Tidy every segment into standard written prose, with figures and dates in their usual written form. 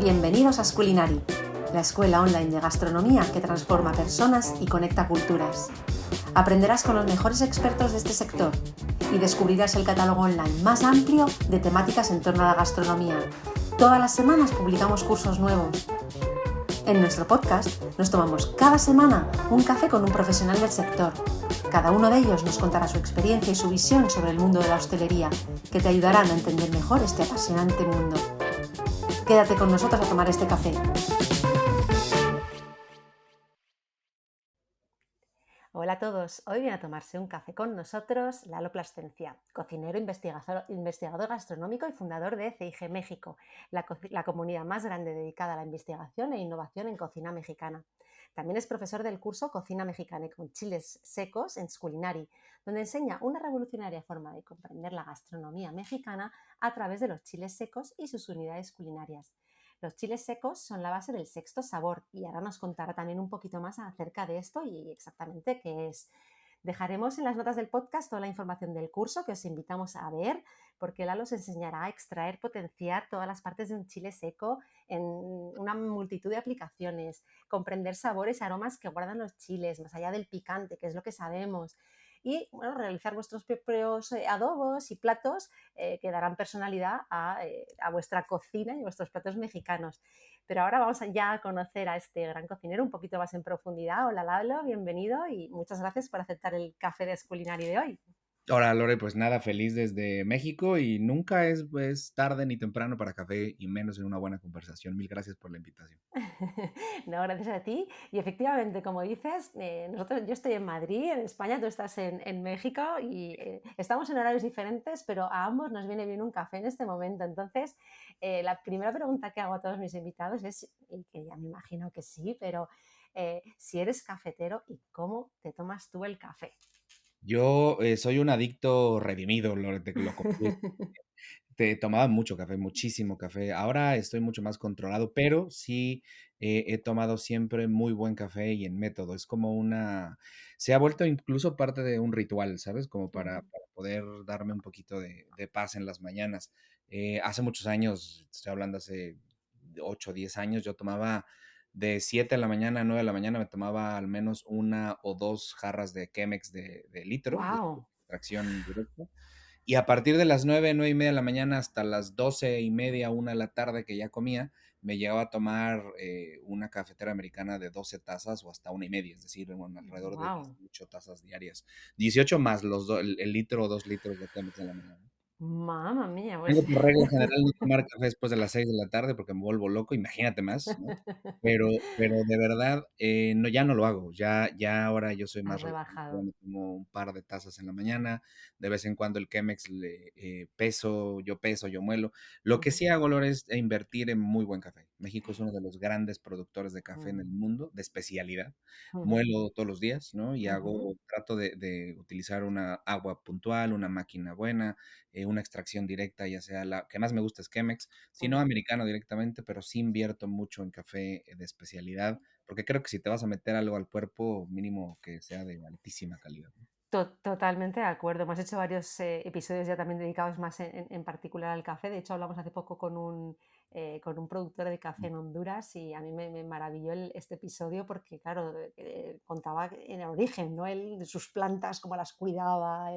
Bienvenidos a Sculinary, la escuela online de gastronomía que transforma personas y conecta culturas. Aprenderás con los mejores expertos de este sector y descubrirás el catálogo online más amplio de temáticas en torno a la gastronomía. Todas las semanas publicamos cursos nuevos. En nuestro podcast nos tomamos cada semana un café con un profesional del sector. Cada uno de ellos nos contará su experiencia y su visión sobre el mundo de la hostelería, que te ayudarán a entender mejor este apasionante mundo. Quédate con nosotros a tomar este café. Hola a todos, hoy viene a tomarse un café con nosotros Lalo Plascencia, cocinero, investigador gastronómico y fundador de CIG México, la comunidad más grande dedicada a la investigación e innovación en cocina mexicana. También es profesor del curso Cocina Mexicana y con Chiles Secos en Sculinary, donde enseña una revolucionaria forma de comprender la gastronomía mexicana a través de los chiles secos y sus unidades culinarias. Los chiles secos son la base del sexto sabor y ahora nos contará también un poquito más acerca de esto y exactamente qué es. Dejaremos en las notas del podcast toda la información del curso que os invitamos a ver, porque Lalo os enseñará a extraer, potenciar todas las partes de un chile seco en una multitud de aplicaciones, comprender sabores y aromas que guardan los chiles, más allá del picante, que es lo que sabemos, y bueno, realizar vuestros propios adobos y platos que darán personalidad a vuestra cocina y vuestros platos mexicanos. Pero ahora vamos ya a conocer a este gran cocinero un poquito más en profundidad. Hola Lalo, bienvenido y muchas gracias por aceptar el café de Sculinary de hoy. Hola Lore, pues nada, feliz desde México y nunca es pues tarde ni temprano para café y menos en una buena conversación. Mil gracias por la invitación. No, gracias a ti. Y efectivamente, como dices, yo estoy en Madrid, en España, tú estás en México y estamos en horarios diferentes, pero a ambos nos viene bien un café en este momento. Entonces, la primera pregunta que hago a todos mis invitados es, y que ya me imagino que sí, pero si eres cafetero y cómo te tomas tú el café. Yo soy un adicto redimido, Lore, te lo confieso. Te tomaba mucho café, muchísimo café. Ahora estoy mucho más controlado, pero sí he tomado siempre muy buen café y en método. Es como se ha vuelto incluso parte de un ritual, ¿sabes? Como para poder darme un poquito de paz en las mañanas. Hace muchos años, estoy hablando hace 8 o 10 años, yo tomaba de 7 de la mañana a 9 de la mañana, me tomaba al menos una o dos jarras de Chemex de litro, de ¡Wow! extracción directa. Y a partir de las 9, 9 y media de la mañana hasta las 12 y media, 1 de la tarde que ya comía, me llegaba a tomar una cafetera americana de 12 tazas o hasta una y media, es decir, bueno, alrededor de ¡Wow! 18 tazas diarias. 18 más el litro o 2 litros de Chemex en la mañana. Mamma mía, pues. Tengo por regla general no tomar café después de las 6 de la tarde porque me vuelvo loco, imagínate más, ¿no? Pero de verdad, no, ya no lo hago, ya ahora yo soy Has más relajado, rebajado. me tomo un par de tazas en la mañana, de vez en cuando el Chemex peso, yo muelo. Lo que Ujú, sí hago, Lore, es invertir en muy buen café. México es uno de los grandes productores de café en el mm, mundo, de especialidad. ujú, Muelo todos los días, ¿no? Y ujú, trato de utilizar una agua puntual, una máquina buena, una extracción directa, ya sea la que más me gusta es Chemex, si no ujú. americano directamente, pero sí invierto mucho en café de especialidad, porque creo que si te vas a meter algo al cuerpo, mínimo que sea de altísima calidad, ¿no? Totalmente de acuerdo. Hemos hecho varios episodios ya también dedicados más en particular al café. De hecho, hablamos hace poco con un productor de café en Honduras y a mí me maravilló este episodio porque, claro, contaba en el origen, ¿no? Él, de sus plantas, cómo las cuidaba,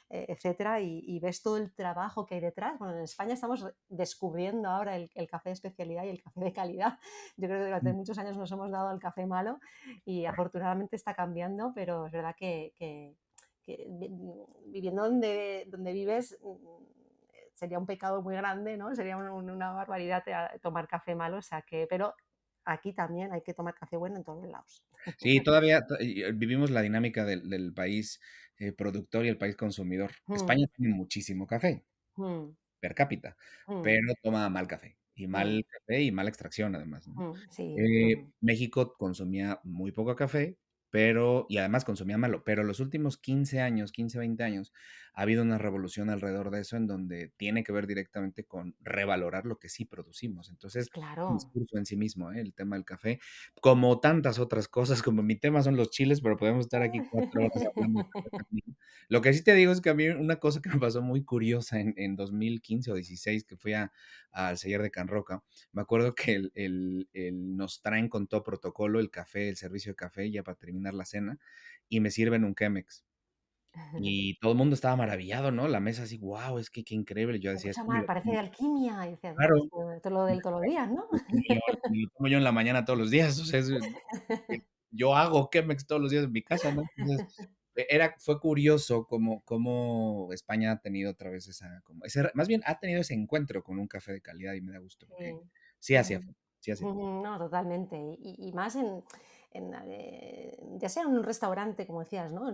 etcétera, y ves todo el trabajo que hay detrás. Bueno, en España estamos descubriendo ahora el café de especialidad y el café de calidad. Yo creo que durante Mm, muchos años nos hemos dado al café malo y correcto. afortunadamente está cambiando, pero es verdad que viviendo donde vives sería un pecado muy grande, ¿no? Sería una barbaridad tomar café malo, o sea que, pero aquí también hay que tomar café bueno en todos lados. Sí, todavía vivimos la dinámica del país productor y el país consumidor. Mm, España tiene muchísimo café mm, per cápita, mm, pero toma mm, mal café y mala extracción además, ¿no? sí. México consumía muy poco café, pero y además consumía malo, pero los últimos 15 años, 15 20 años, ha habido una revolución alrededor de eso, en donde tiene que ver directamente con revalorar lo que sí producimos. Entonces, un Claro. discurso en sí mismo, el tema del café, como tantas otras cosas, como mi tema son los chiles, pero podemos estar aquí 4 horas hablando de café también. Lo que sí te digo es que a mí una cosa que me pasó muy curiosa en 2015 o 16 que fui a al Seller de Can Roca, me acuerdo que nos traen con todo protocolo el café, el servicio de café, ya para terminar la cena, y me sirven un Chemex. Y todo el mundo estaba maravillado, ¿no? La mesa así, guau, es que qué increíble. Yo Se decía: escucha "Esto me mal, lo parece tomo". de alquimia. Y decías: "Bueno, Claro, esto es lo del todos los días, ¿no?". me lo tomo yo en la mañana todos los días, o sea, yo hago Chemex todos los días en mi casa, ¿no? Entonces, fue curioso cómo España ha tenido otra vez esa como ese más bien ha tenido ese encuentro con un café de calidad y me da gusto, porque Sí. sí hacía Ujú. falta, sí hacía falta. Ujú. No, totalmente. Y más ya sea en un restaurante, como decías, ¿no?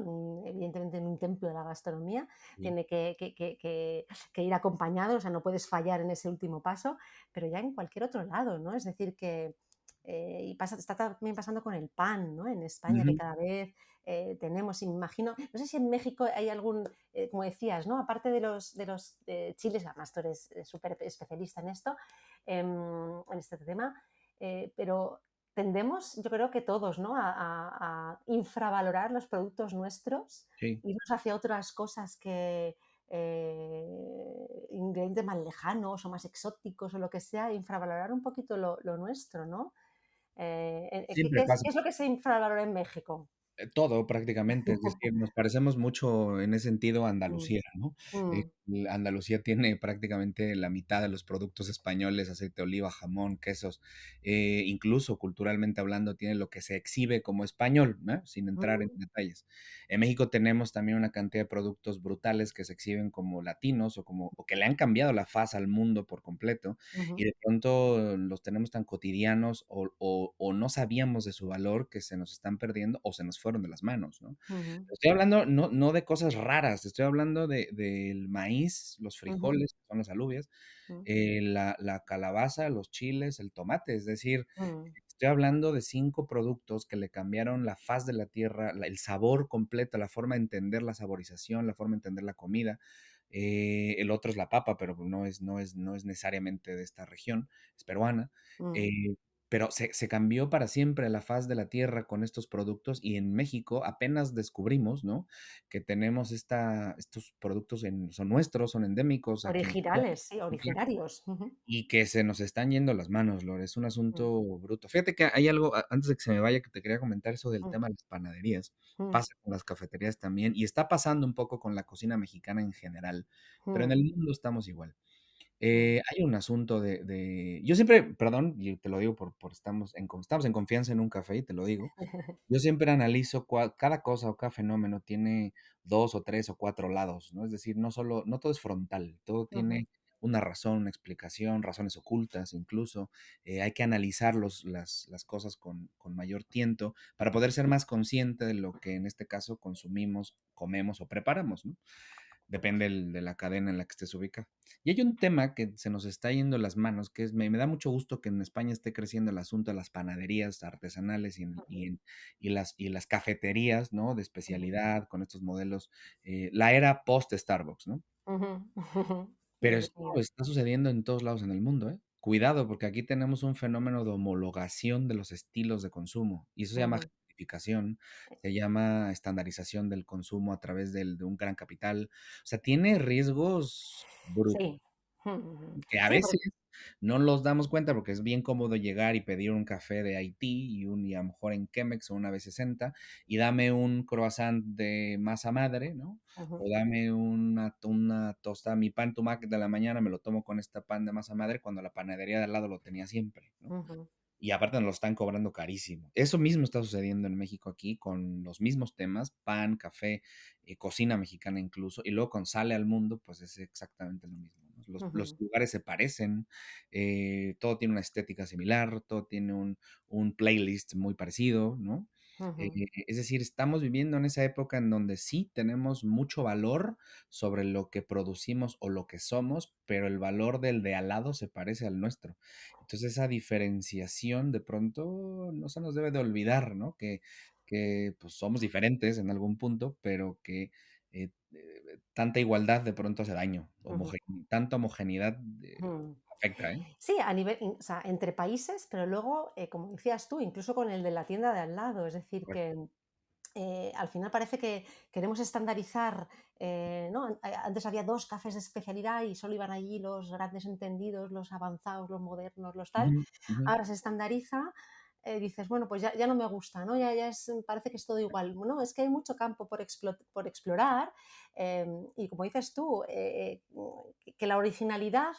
Evidentemente en un templo de la gastronomía, Sí. tiene que ir acompañado, o sea, no puedes fallar en ese último paso, pero ya en cualquier otro lado, ¿no? Es decir, que está también pasando con el pan, ¿no? En España, que Ujú. cada vez tenemos, y me imagino, no sé si en México hay algún, como decías, ¿no? Aparte de los chiles, además tú eres súper especialista en esto, en este tema, pero tendemos, yo creo que todos, ¿no? A infravalorar los productos nuestros, Sí. irnos hacia otras cosas ingredientes más lejanos o más exóticos o lo que sea, infravalorar un poquito lo nuestro, ¿no? ¿Qué, Siempre qué es, pasa. qué es lo que se infravalora en México? Todo prácticamente, es decir, nos parecemos mucho en ese sentido a Mm, Andalucía, ¿no? mm, Andalucía tiene prácticamente la mitad de los productos españoles, aceite de oliva, jamón, quesos, incluso culturalmente hablando, tiene lo que se exhibe como español, ¿no? Sin entrar en mm, detalles. En México tenemos también una cantidad de productos brutales que se exhiben como latinos o que le han cambiado la faz al mundo por completo y ujú, de pronto los tenemos tan cotidianos o no sabíamos de su valor que se nos están perdiendo o se nos fueron de las manos, ¿no? ujú, Estoy hablando no de cosas raras, estoy hablando del maíz, los ujú, frijoles, que son las alubias, mm, la calabaza, los chiles, el tomate, es decir, mm, estoy hablando de 5 productos que le cambiaron la faz de la tierra, el sabor completo, la forma de entender la saborización, la forma de entender la comida. El otro es la papa, pero no es necesariamente de esta región, es peruana. mm. Eh, pero se cambió para siempre la faz de la tierra con estos productos y en México apenas descubrimos, ¿no? Que tenemos estos productos son nuestros, son endémicos aquí en Originales, sí, originarios. Ujú, y que se nos están yendo las manos, Lore, es un mm, asunto bruto. Fíjate que hay algo, antes de que se me vaya, que te quería comentar eso del mm, tema de las panaderías. mm, Pasa con las cafeterías también y está pasando un poco con la cocina mexicana en general, pero en mm, el mundo estamos igual. mm, Hay un asunto yo siempre, perdón, y te lo digo por estamos en confianza en un café y te lo digo, yo siempre analizo cada cosa o cada fenómeno tiene 2 o 3 o 4 lados, ¿no? Es decir, no todo es frontal, todo ujú, tiene una razón, una explicación, razones ocultas incluso. Hay que analizar las cosas con mayor tiento para poder ser más consciente de lo que en este caso consumimos, comemos o preparamos, ¿no? Depende de la cadena en la que estés ubicado. Y hay un tema que se nos está yendo las manos, que me da mucho gusto que en España esté creciendo el asunto de las panaderías artesanales y las cafeterías, ¿no? De ujú, especialidad, con estos modelos, la era post-Starbucks, ¿no? ujú, ujú. Pero Desde esto luego. está sucediendo en todos lados en el mundo, ¿eh? Cuidado, porque aquí tenemos un fenómeno de homologación de los estilos de consumo, y eso se llama Ujú, gentrificación, se llama estandarización del consumo a través de un gran capital. O sea, tiene riesgos brutos, sí. Ujú. que a Sí, veces no los damos cuenta porque es bien cómodo llegar y pedir un café de Haití y a lo mejor en Chemex o una B60 y dame un croissant de masa madre, ¿no? ujú, O dame una tostada, mi pan tumac de la mañana me lo tomo con esta pan de masa madre cuando la panadería de al lado lo tenía siempre, ¿no? ujú, Y aparte nos lo están cobrando carísimo. Eso mismo está sucediendo en México aquí con los mismos temas, pan, café, cocina mexicana incluso, y luego con Sale al Mundo, pues es exactamente lo mismo, ¿no? Los ujú, lugares se parecen, todo tiene una estética similar, todo tiene un playlist muy parecido, ¿no? ujú, Es decir, estamos viviendo en esa época en donde sí tenemos mucho valor sobre lo que producimos o lo que somos, pero el valor del de al lado se parece al nuestro. Entonces, esa diferenciación de pronto no se nos debe de olvidar, ¿no? Que que, pues, somos diferentes en algún punto, pero que, tanta igualdad de pronto hace daño, Ujú, tanta homogeneidad, mm. afecta, ¿eh? Sí, a nivel, o sea, entre países, pero luego, como decías tú, incluso con el de la tienda de al lado, es decir, Correcto. que al final parece que queremos estandarizar, ¿no? Antes había 2 cafés de especialidad y solo iban allí los grandes entendidos, los avanzados, los modernos, los tal. Ujú, ujú. Ahora se estandariza, dices, bueno, pues ya no me gusta, ¿no? Ya es, parece que es todo igual. No, es que hay mucho campo por explorar, y como dices tú, que la originalidad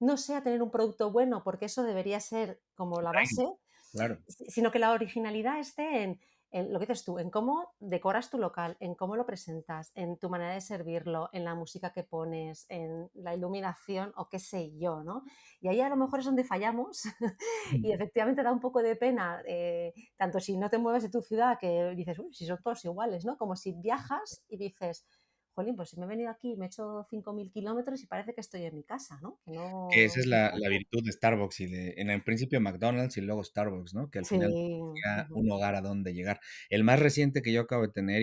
no sea tener un producto bueno, porque eso debería ser como la Arraigo, base, claro. sino que la originalidad esté en lo que dices tú, en cómo decoras tu local, en cómo lo presentas, en tu manera de servirlo, en la música que pones, en la iluminación o qué sé yo, ¿no? Y ahí a lo mejor es donde fallamos y efectivamente da un poco de pena, tanto si no te mueves de tu ciudad, que dices, uy, si son todos iguales, ¿no? Como si viajas y dices, jolín, pues si me he venido aquí, me he hecho 5.000 kilómetros y parece que estoy en mi casa, ¿no? Que Que esa no... es la virtud de Starbucks y en el principio McDonald's y luego Starbucks, ¿no? Que al Sí. final era Ujú, un hogar a donde llegar. El más reciente que yo acabo de tener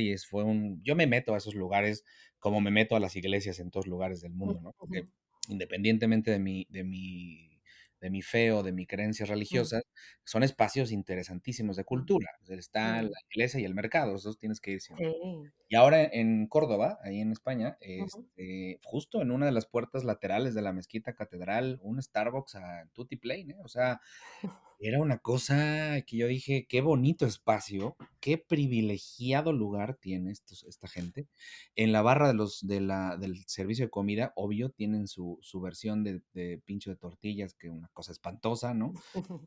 yo me meto a esos lugares como me meto a las iglesias en todos lugares del mundo, ¿no? ujú, Porque independientemente de mi fe o de mis creencias mm. religiosas, son espacios interesantísimos de Mm, cultura. O sea, está la mm, iglesia y el mercado, esos tienes que ir siempre. sí, Y ahora en Córdoba, ahí en España, ujú, justo en una de las puertas laterales de la mezquita catedral, un Starbucks a tutti plane, ¿eh? O sea, era una cosa que yo dije, qué bonito espacio, qué privilegiado lugar tiene esta gente. En la barra del servicio de comida, obvio, tienen su versión de pincho de tortillas, que es una cosa espantosa, ¿no?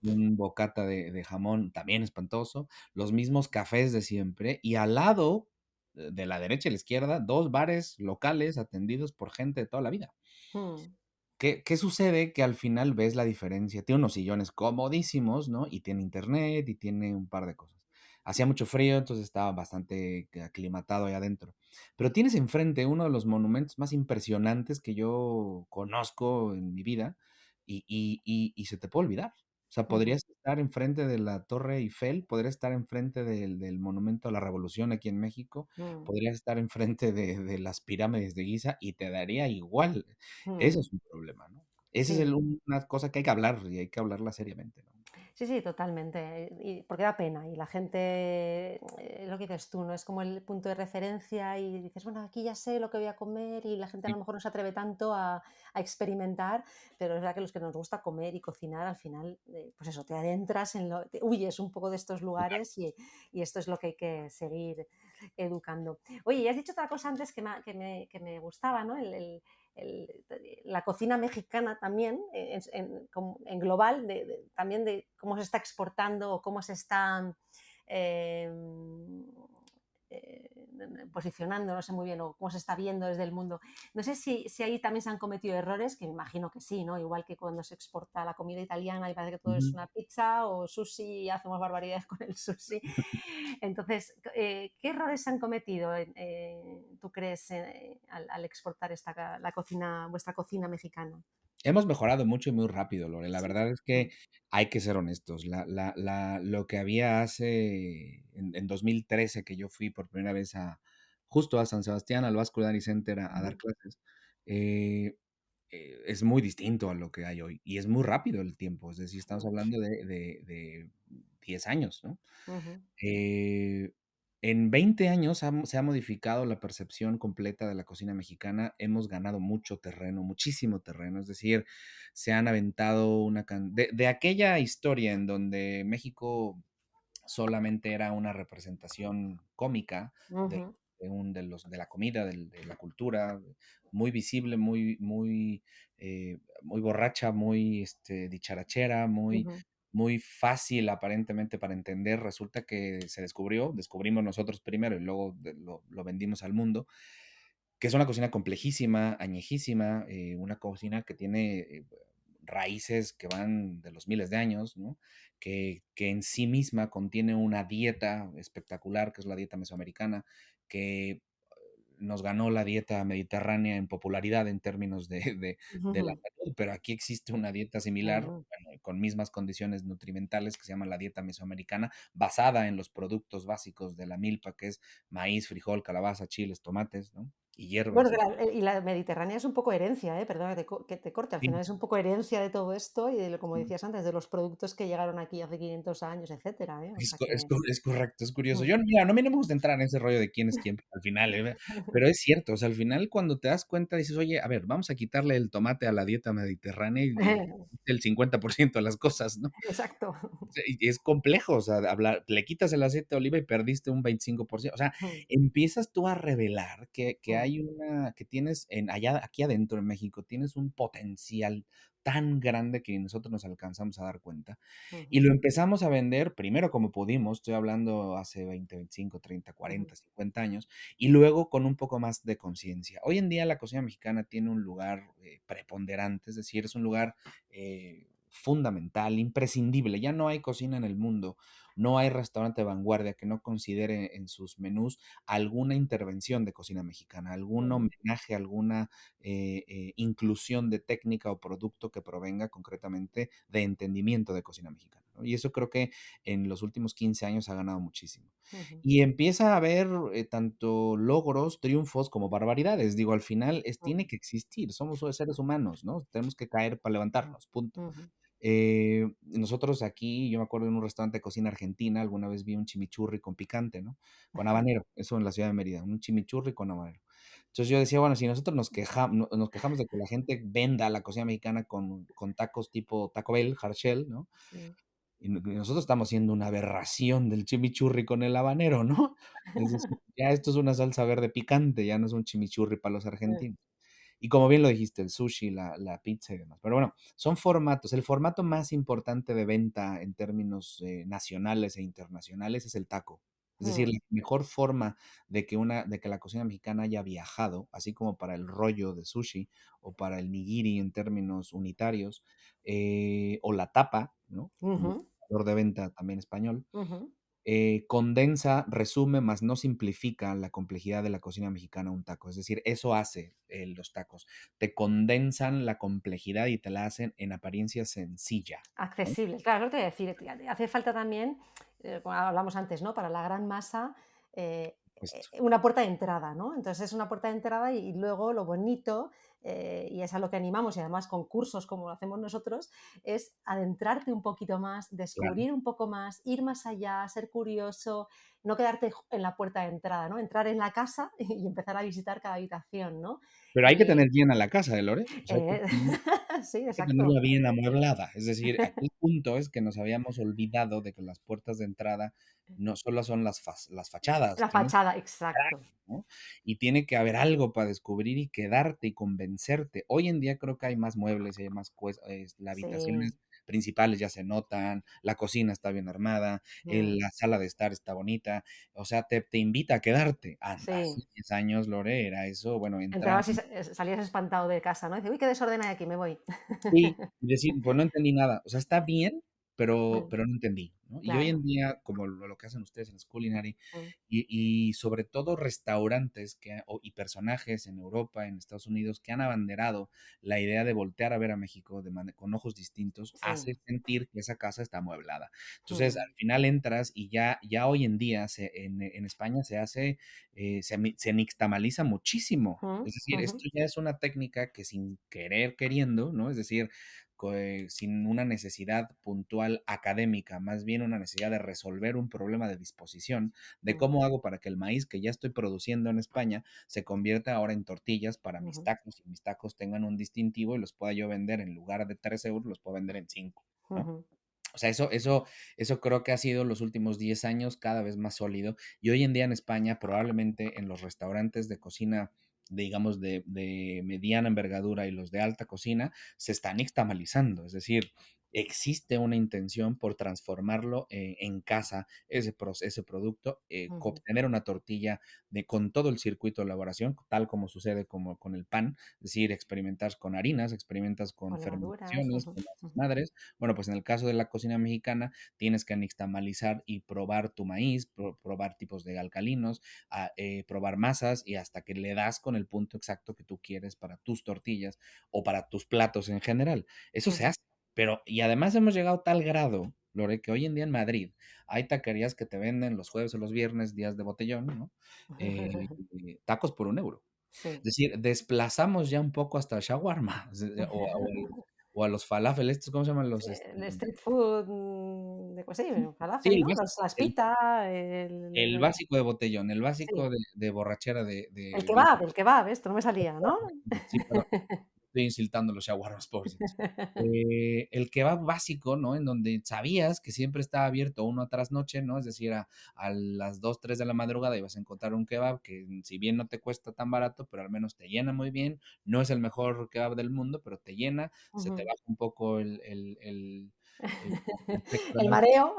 Un bocata de jamón también espantoso, los mismos cafés de siempre, y al lado, de la derecha y la izquierda, 2 bares locales atendidos por gente de toda la vida. mm, ¿Qué sucede? Que al final ves la diferencia. Tiene unos sillones comodísimos, ¿no? Y tiene internet y tiene un par de cosas. Hacía mucho frío, entonces estaba bastante aclimatado ahí adentro. Pero tienes enfrente uno de los monumentos más impresionantes que yo conozco en mi vida y se te puede olvidar. O sea, ujú, podrías estar enfrente de la Torre Eiffel, podrías estar enfrente del Monumento a la Revolución aquí en México, mm, podrías estar enfrente de las pirámides de Giza y te daría igual. Eso mm. es un problema, ¿no? Ese es Sí, una cosa que hay que hablar y hay que hablarla seriamente, ¿no? sí, sí, totalmente. Y porque da pena y la gente, lo que dices tú, ¿no? Es como el punto de referencia y dices, bueno, aquí ya sé lo que voy a comer y la gente a Sí, lo mejor no se atreve tanto a experimentar, pero es verdad que los que nos gusta comer y cocinar, al final, pues eso, te adentras te huyes un poco de estos total. lugares y esto es lo que hay que seguir educando. Oye, y has dicho otra cosa antes que me gustaba, ¿no? La cocina mexicana también, en global, también de cómo se está exportando o cómo se está eh, posicionando, no sé muy bien, o cómo se está viendo desde el mundo. No sé si ahí también se han cometido errores, que me imagino que sí, ¿no? Igual que cuando se exporta la comida italiana y parece que todo es Ujú. una pizza o sushi y hacemos barbaridades con el sushi. Entonces, ¿qué errores se han cometido, tú crees, al exportar la cocina, vuestra cocina mexicana? Hemos mejorado mucho y muy rápido, Lore. La Sí. verdad es Mm, que hay que ser honestos. Lo que había hace en 2013, que yo fui por primera vez justo a San Sebastián, al Basque Culinary Center a dar ujú, clases, eh, es muy distinto a lo que hay hoy. Y es muy rápido el tiempo. Es decir, estamos mm, hablando de 10 años, ¿no? ujú, Eh, en 20 años se ha modificado la percepción completa de la cocina mexicana. Hemos ganado mucho terreno, muchísimo terreno. Es decir, se han aventado de aquella historia en donde México solamente era una representación cómica de, ujú, de la comida, de la cultura, muy visible, muy borracha, muy dicharachera, ujú, muy fácil aparentemente para entender. Resulta que descubrimos nosotros primero y luego lo vendimos al mundo, que es una cocina complejísima, añejísima, una cocina que tiene raíces que van de los miles de años, ¿no? Que en sí misma contiene una dieta espectacular, que es la dieta mesoamericana, que nos ganó la dieta mediterránea en popularidad en términos de la ujú, salud, pero aquí existe una dieta similar, ujú, bueno, con mismas condiciones nutrimentales que se llama la dieta mesoamericana, basada en los productos básicos de la milpa, que es maíz, frijol, calabaza, chiles, tomates, ¿no? Y Bueno, hierbas. que la mediterránea es un poco herencia, perdona que te corte, al final es un poco herencia de todo esto y de lo como Sí. decías antes, de los productos que llegaron aquí hace 500 años, etcétera, ¿eh? O sea que Es correcto, es curioso. mm. Yo, mira, no, a mí no me gusta entrar en ese rollo de quién es quién al final, pero es cierto, o sea, al final cuando te das cuenta dices: "Oye, a ver, vamos a quitarle el tomate a la dieta mediterránea y el 50% de las cosas", ¿no? Exacto. Sí, y es complejo, o sea, hablar le quitas el aceite de oliva y perdiste un 25%. O sea, Mm, empiezas tú a revelar que mm, hay una que tienes en allá aquí adentro en México, tienes un potencial tan grande que nosotros nos alcanzamos a dar cuenta, y ujú, lo empezamos a vender primero como pudimos, estoy hablando hace 20, 25, 30, ujú, 40, 50 años, y luego con un poco más de conciencia. Hoy en día la cocina mexicana tiene un lugar, preponderante, es decir, es un lugar, fundamental, imprescindible. Ya no hay cocina en el mundo, no hay restaurante de vanguardia que no considere en sus menús alguna intervención de cocina mexicana, algún ujú, homenaje, alguna inclusión de técnica o producto que provenga concretamente de entendimiento de cocina mexicana, ¿no? Y eso creo que en los últimos 15 años ha ganado muchísimo. ujú, Y empieza a haber tanto logros, triunfos como barbaridades. Digo, al final tiene ujú, que existir, somos seres humanos, ¿no? Tenemos que caer para levantarnos, punto. ujú. Nosotros aquí, yo me acuerdo en un restaurante de cocina argentina, alguna vez vi un chimichurri con picante, ¿no? Con habanero, eso en la ciudad de Mérida, un chimichurri con habanero. Entonces yo decía, bueno, si nosotros nos quejamos de que la gente venda la cocina mexicana con tacos tipo Taco Bell, hard shell, ¿no? Sí. Y nosotros estamos haciendo una aberración del chimichurri con el habanero, ¿no? Es decir, ya esto es una salsa verde picante, ya no es un chimichurri para los argentinos. Y como bien lo dijiste, el sushi, la pizza y demás. Pero bueno, son formatos. El formato más importante de venta en términos, nacionales e internacionales es el taco. Es decir, Mm, la mejor forma de que la cocina mexicana haya viajado, así como para el rollo de sushi o para el nigiri en términos unitarios, o la tapa, ¿no? Como ujú, valor de venta también español, ujú, condensa, resume, más no simplifica la complejidad de la cocina mexicana a un taco. Es decir, eso hace los tacos. Te condensan la complejidad y te la hacen en apariencia sencilla, ¿no? accesible. Claro, lo que te voy a decir, hace falta también, como hablamos antes, ¿no? Para la gran masa, Puesto. una puerta de entrada, ¿no? Entonces es una puerta de entrada y luego lo bonito, y es a lo que animamos y además con cursos como lo hacemos nosotros, es adentrarte un poquito más, Claro. descubrir un poco más, ir más allá, ser curioso, no quedarte en la puerta de entrada, ¿no? Entrar en la casa y empezar a visitar cada habitación, ¿no? Pero hay que Y, tener llena la casa, ¿eh, Lore? O sea, eh, sí, hay que exacto. tenerla bien amueblada. Es decir, aquí el punto es que nos habíamos olvidado de que las puertas de entrada no solo son las fachadas, La tienen fachada, exacto. ¿no? Y tiene que haber algo para descubrir y quedarte y convencerte. Hoy en día creo que hay más muebles, hay más las Sí. habitaciones principales ya se notan, la cocina está bien armada, Mm. la sala de estar está bonita, o sea, te invita a quedarte. Hace Sí. 10 años, Lore, era eso, bueno, entrar Entrabas y salías espantado de casa, ¿no? Dice: "Uy, qué desorden hay aquí, me voy". sí, y decir, pues no entendí nada. O sea, está bien, Mm, pero no entendí, ¿no? Y hoy en claro. día, como lo que hacen ustedes en Culinary, Mm, y sobre todo restaurantes y personajes en Europa, en Estados Unidos, que han abanderado la idea de voltear a ver a México con ojos distintos, sí. hace sentir que esa casa está amueblada. Entonces, Mm, al final entras y ya hoy en día en España se hace, se nixtamaliza muchísimo. mm, Es decir, ujú, esto ya es una técnica que sin querer queriendo, ¿no? Es decir, sin una necesidad puntual académica, más bien una necesidad de resolver un problema de disposición, de mm, cómo hago para que el maíz que ya estoy produciendo en España se convierta ahora en tortillas para mis ujú, tacos y mis tacos tengan un distintivo y los pueda yo vender en lugar de 3 euros, los puedo vender en 5, ¿no? ujú, O sea, eso creo que ha sido los últimos 10 años cada vez más sólido. Y hoy en día en España, probablemente en los restaurantes de cocina, digamos, de mediana envergadura y los de alta cocina, se están nixtamalizando. Es decir, existe una intención por transformarlo en casa, ese producto, ujú. obtener una tortilla con todo el circuito de elaboración, tal como sucede como con el pan, es decir, experimentas con harinas, experimentas con Con levaduras. fermentaciones, Ujú, con masas ujú, madres. Bueno, pues en el caso de la cocina mexicana, tienes que nixtamalizar y probar tu maíz, probar tipos de alcalinos, probar masas y hasta que le das con el punto exacto que tú quieres para tus tortillas o para tus platos en general. Eso se ujú. hace. Pero y además hemos llegado a tal grado, Lore, que hoy en día en Madrid hay taquerías que te venden los jueves o los viernes, días de botellón, ¿no? Tacos por 1 euro. Es Sí, decir, desplazamos ya un poco hasta el shawarma, o a los falafel, estos, ¿cómo se llaman sí, los, el street food, de pues sí, sí, sí, falafel, ¿no? Los las pita, el básico de botellón, el sí, básico de borrachera de el kebab, esto no me salía, ¿no? sí, perdón. Estoy insultando los shawarmas, pobrecitos. El kebab básico, ¿no? En donde sabías que siempre estaba abierto una trasnoche, ¿no? Es decir, a las 2 3 de la madrugada ibas a encontrar un kebab que, si bien no te cuesta tan barato, pero al menos te llena muy bien. No es el mejor kebab del mundo, pero te llena, se te Ujú. baja un poco el efecto del El alcohol. mareo.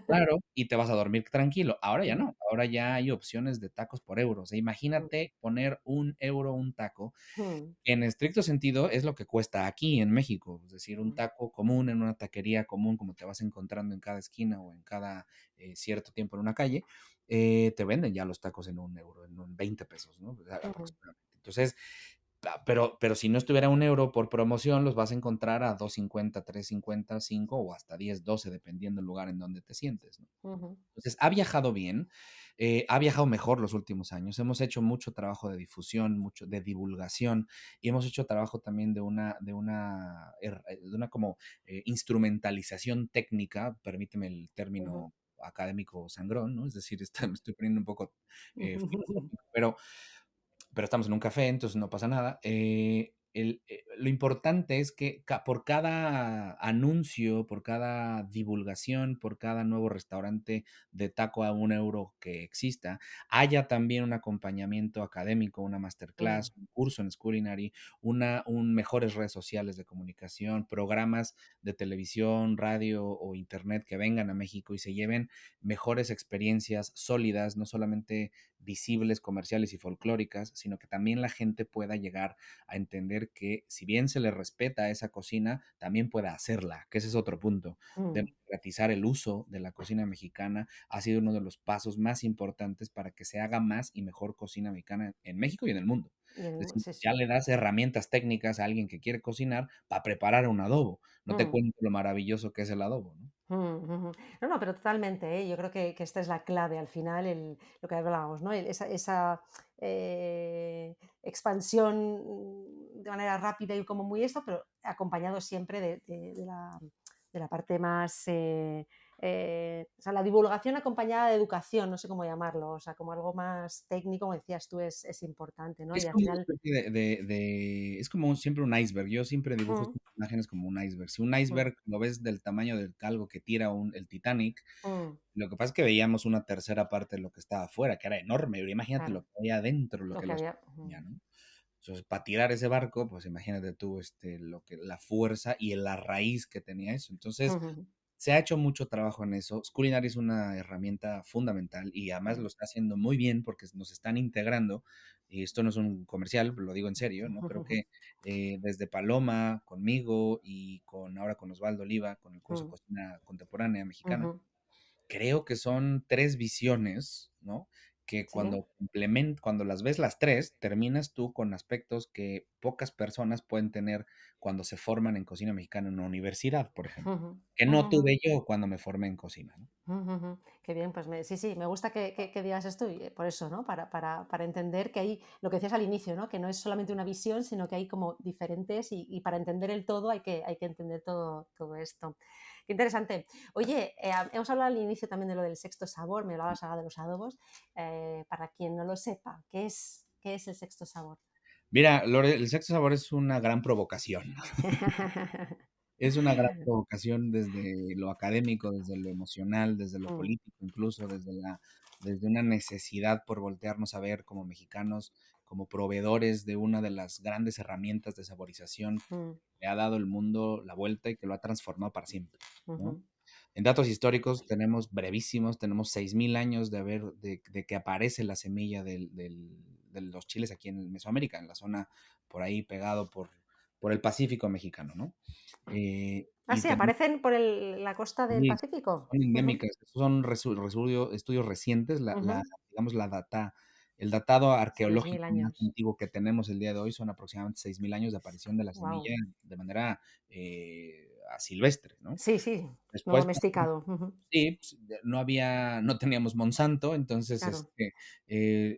Claro, y te vas a dormir tranquilo. Ahora ya Mm, no, ahora ya hay opciones de tacos por euros. mm, Imagínate poner 1 euro un taco, mm, en estricto sentido es lo que cuesta aquí en México, es decir, un mm, taco común en una taquería común, como te vas encontrando en cada esquina o en cada cierto tiempo en una calle, te venden ya los tacos en 1 euro, en 20 pesos, ¿no? O sea, ujú, aproximadamente. Entonces, pero si no estuviera 1 euro por promoción, los vas a encontrar a 2.50, 3.50, 5 o hasta 10, 12, dependiendo del lugar en donde te sientes, ¿no? ujú, Entonces, ha viajado bien, ha viajado mejor los últimos años. Hemos hecho mucho trabajo de difusión, mucho de divulgación, y hemos hecho trabajo también de una como instrumentalización técnica, permíteme el ujú, término académico sangrón, ¿no? Es decir, me estoy poniendo un poco ujú, filosófico, pero estamos en un café, entonces no pasa nada. Lo importante es que por cada anuncio, por cada divulgación, por cada nuevo restaurante de taco a 1 euro que exista, haya también un acompañamiento académico, una mm, masterclass, un curso en Culinary, mejores redes sociales de comunicación, programas de televisión, radio o internet que vengan a México y se lleven mejores experiencias sólidas, no solamente visibles, comerciales y folclóricas, sino que también la gente pueda llegar a entender que, si bien se le respeta a esa cocina, también pueda hacerla, que ese es otro punto. mm. Democratizar el uso de la cocina mexicana ha sido uno de los pasos más importantes para que se haga más y mejor cocina mexicana en México y en el mundo. Es decir, Sí, ya sí. le das herramientas técnicas a alguien que quiere cocinar para preparar un adobo. No te Mm. cuento lo maravilloso que es el adobo, ¿no? Ujú. No, no, pero totalmente, ¿eh? Yo creo que esta es la clave al final, lo que hablábamos, ¿no? Esa expansión de manera rápida y como muy esto, pero acompañado siempre de la parte más, o sea, la divulgación acompañada de educación, no sé cómo llamarlo, o sea, como algo más técnico, como decías tú, es importante, ¿no? Es Y al como una final, especie es como siempre un iceberg. Yo siempre dibujo mm, estas imágenes como un iceberg. Si un mm, iceberg lo ves del tamaño de algo que tira el Titanic, mm, lo que pasa es que veíamos una tercera parte de lo que estaba afuera, que era enorme. Pero imagínate lo claro, que había adentro, lo lo que que los había. sostenía, ¿no? Entonces, para tirar ese barco, pues imagínate tú, la fuerza y la raíz que tenía eso. Entonces, Ujú, se ha hecho mucho trabajo en eso. Culinary es una herramienta fundamental y además mm, lo está haciendo muy bien porque nos están integrando. Y esto no es un comercial, lo digo en serio, ¿no? Creo que desde Paloma, conmigo y ahora con Osvaldo Oliva, con el curso mm, Cocina Contemporánea Mexicana, ujú, creo que son tres visiones, ¿no? Que sí. cuando las ves las tres, terminas tú con aspectos que pocas personas pueden tener cuando se forman en cocina mexicana en una universidad, por ejemplo, Ujú, que no ujú, tuve yo cuando me formé en cocina, ¿no? ujú. Qué bien, pues sí, sí, me gusta que digas esto y por eso, ¿no? Para entender que hay, lo que decías al inicio, ¿no? Que no es solamente una visión, sino que hay como diferentes y para entender el todo hay que entender todo esto. Qué interesante. Oye, hemos hablado al inicio también de lo del sexto sabor, me hablabas ahora de los adobos. Para quien no lo sepa, qué es el sexto sabor? Mira, Lore, el sexto sabor es una gran provocación. Es una gran provocación desde lo académico, desde lo emocional, desde lo Mm, político, incluso desde una necesidad por voltearnos a ver como mexicanos, como proveedores de una de las grandes herramientas de saborización que mm, le ha dado el mundo la vuelta y que lo ha transformado para siempre, ¿no? ujú, En datos históricos tenemos brevísimos, tenemos 6.000 años de que aparece la semilla de los chiles aquí en Mesoamérica, en la zona por ahí pegado por el Pacífico mexicano, ¿no? Ah, Y sí, tenemos, aparecen por la costa del sí, Pacífico. son Ujú, endémicas, son estudios recientes, ujú. digamos, el datado 6.000 arqueológico más años. antiguo que tenemos el día de hoy son aproximadamente 6.000 años de aparición de la semilla Wow. de manera silvestre, ¿no? Sí, sí, no Después domesticado. Ujú, sí, pues, no teníamos Monsanto, entonces, claro.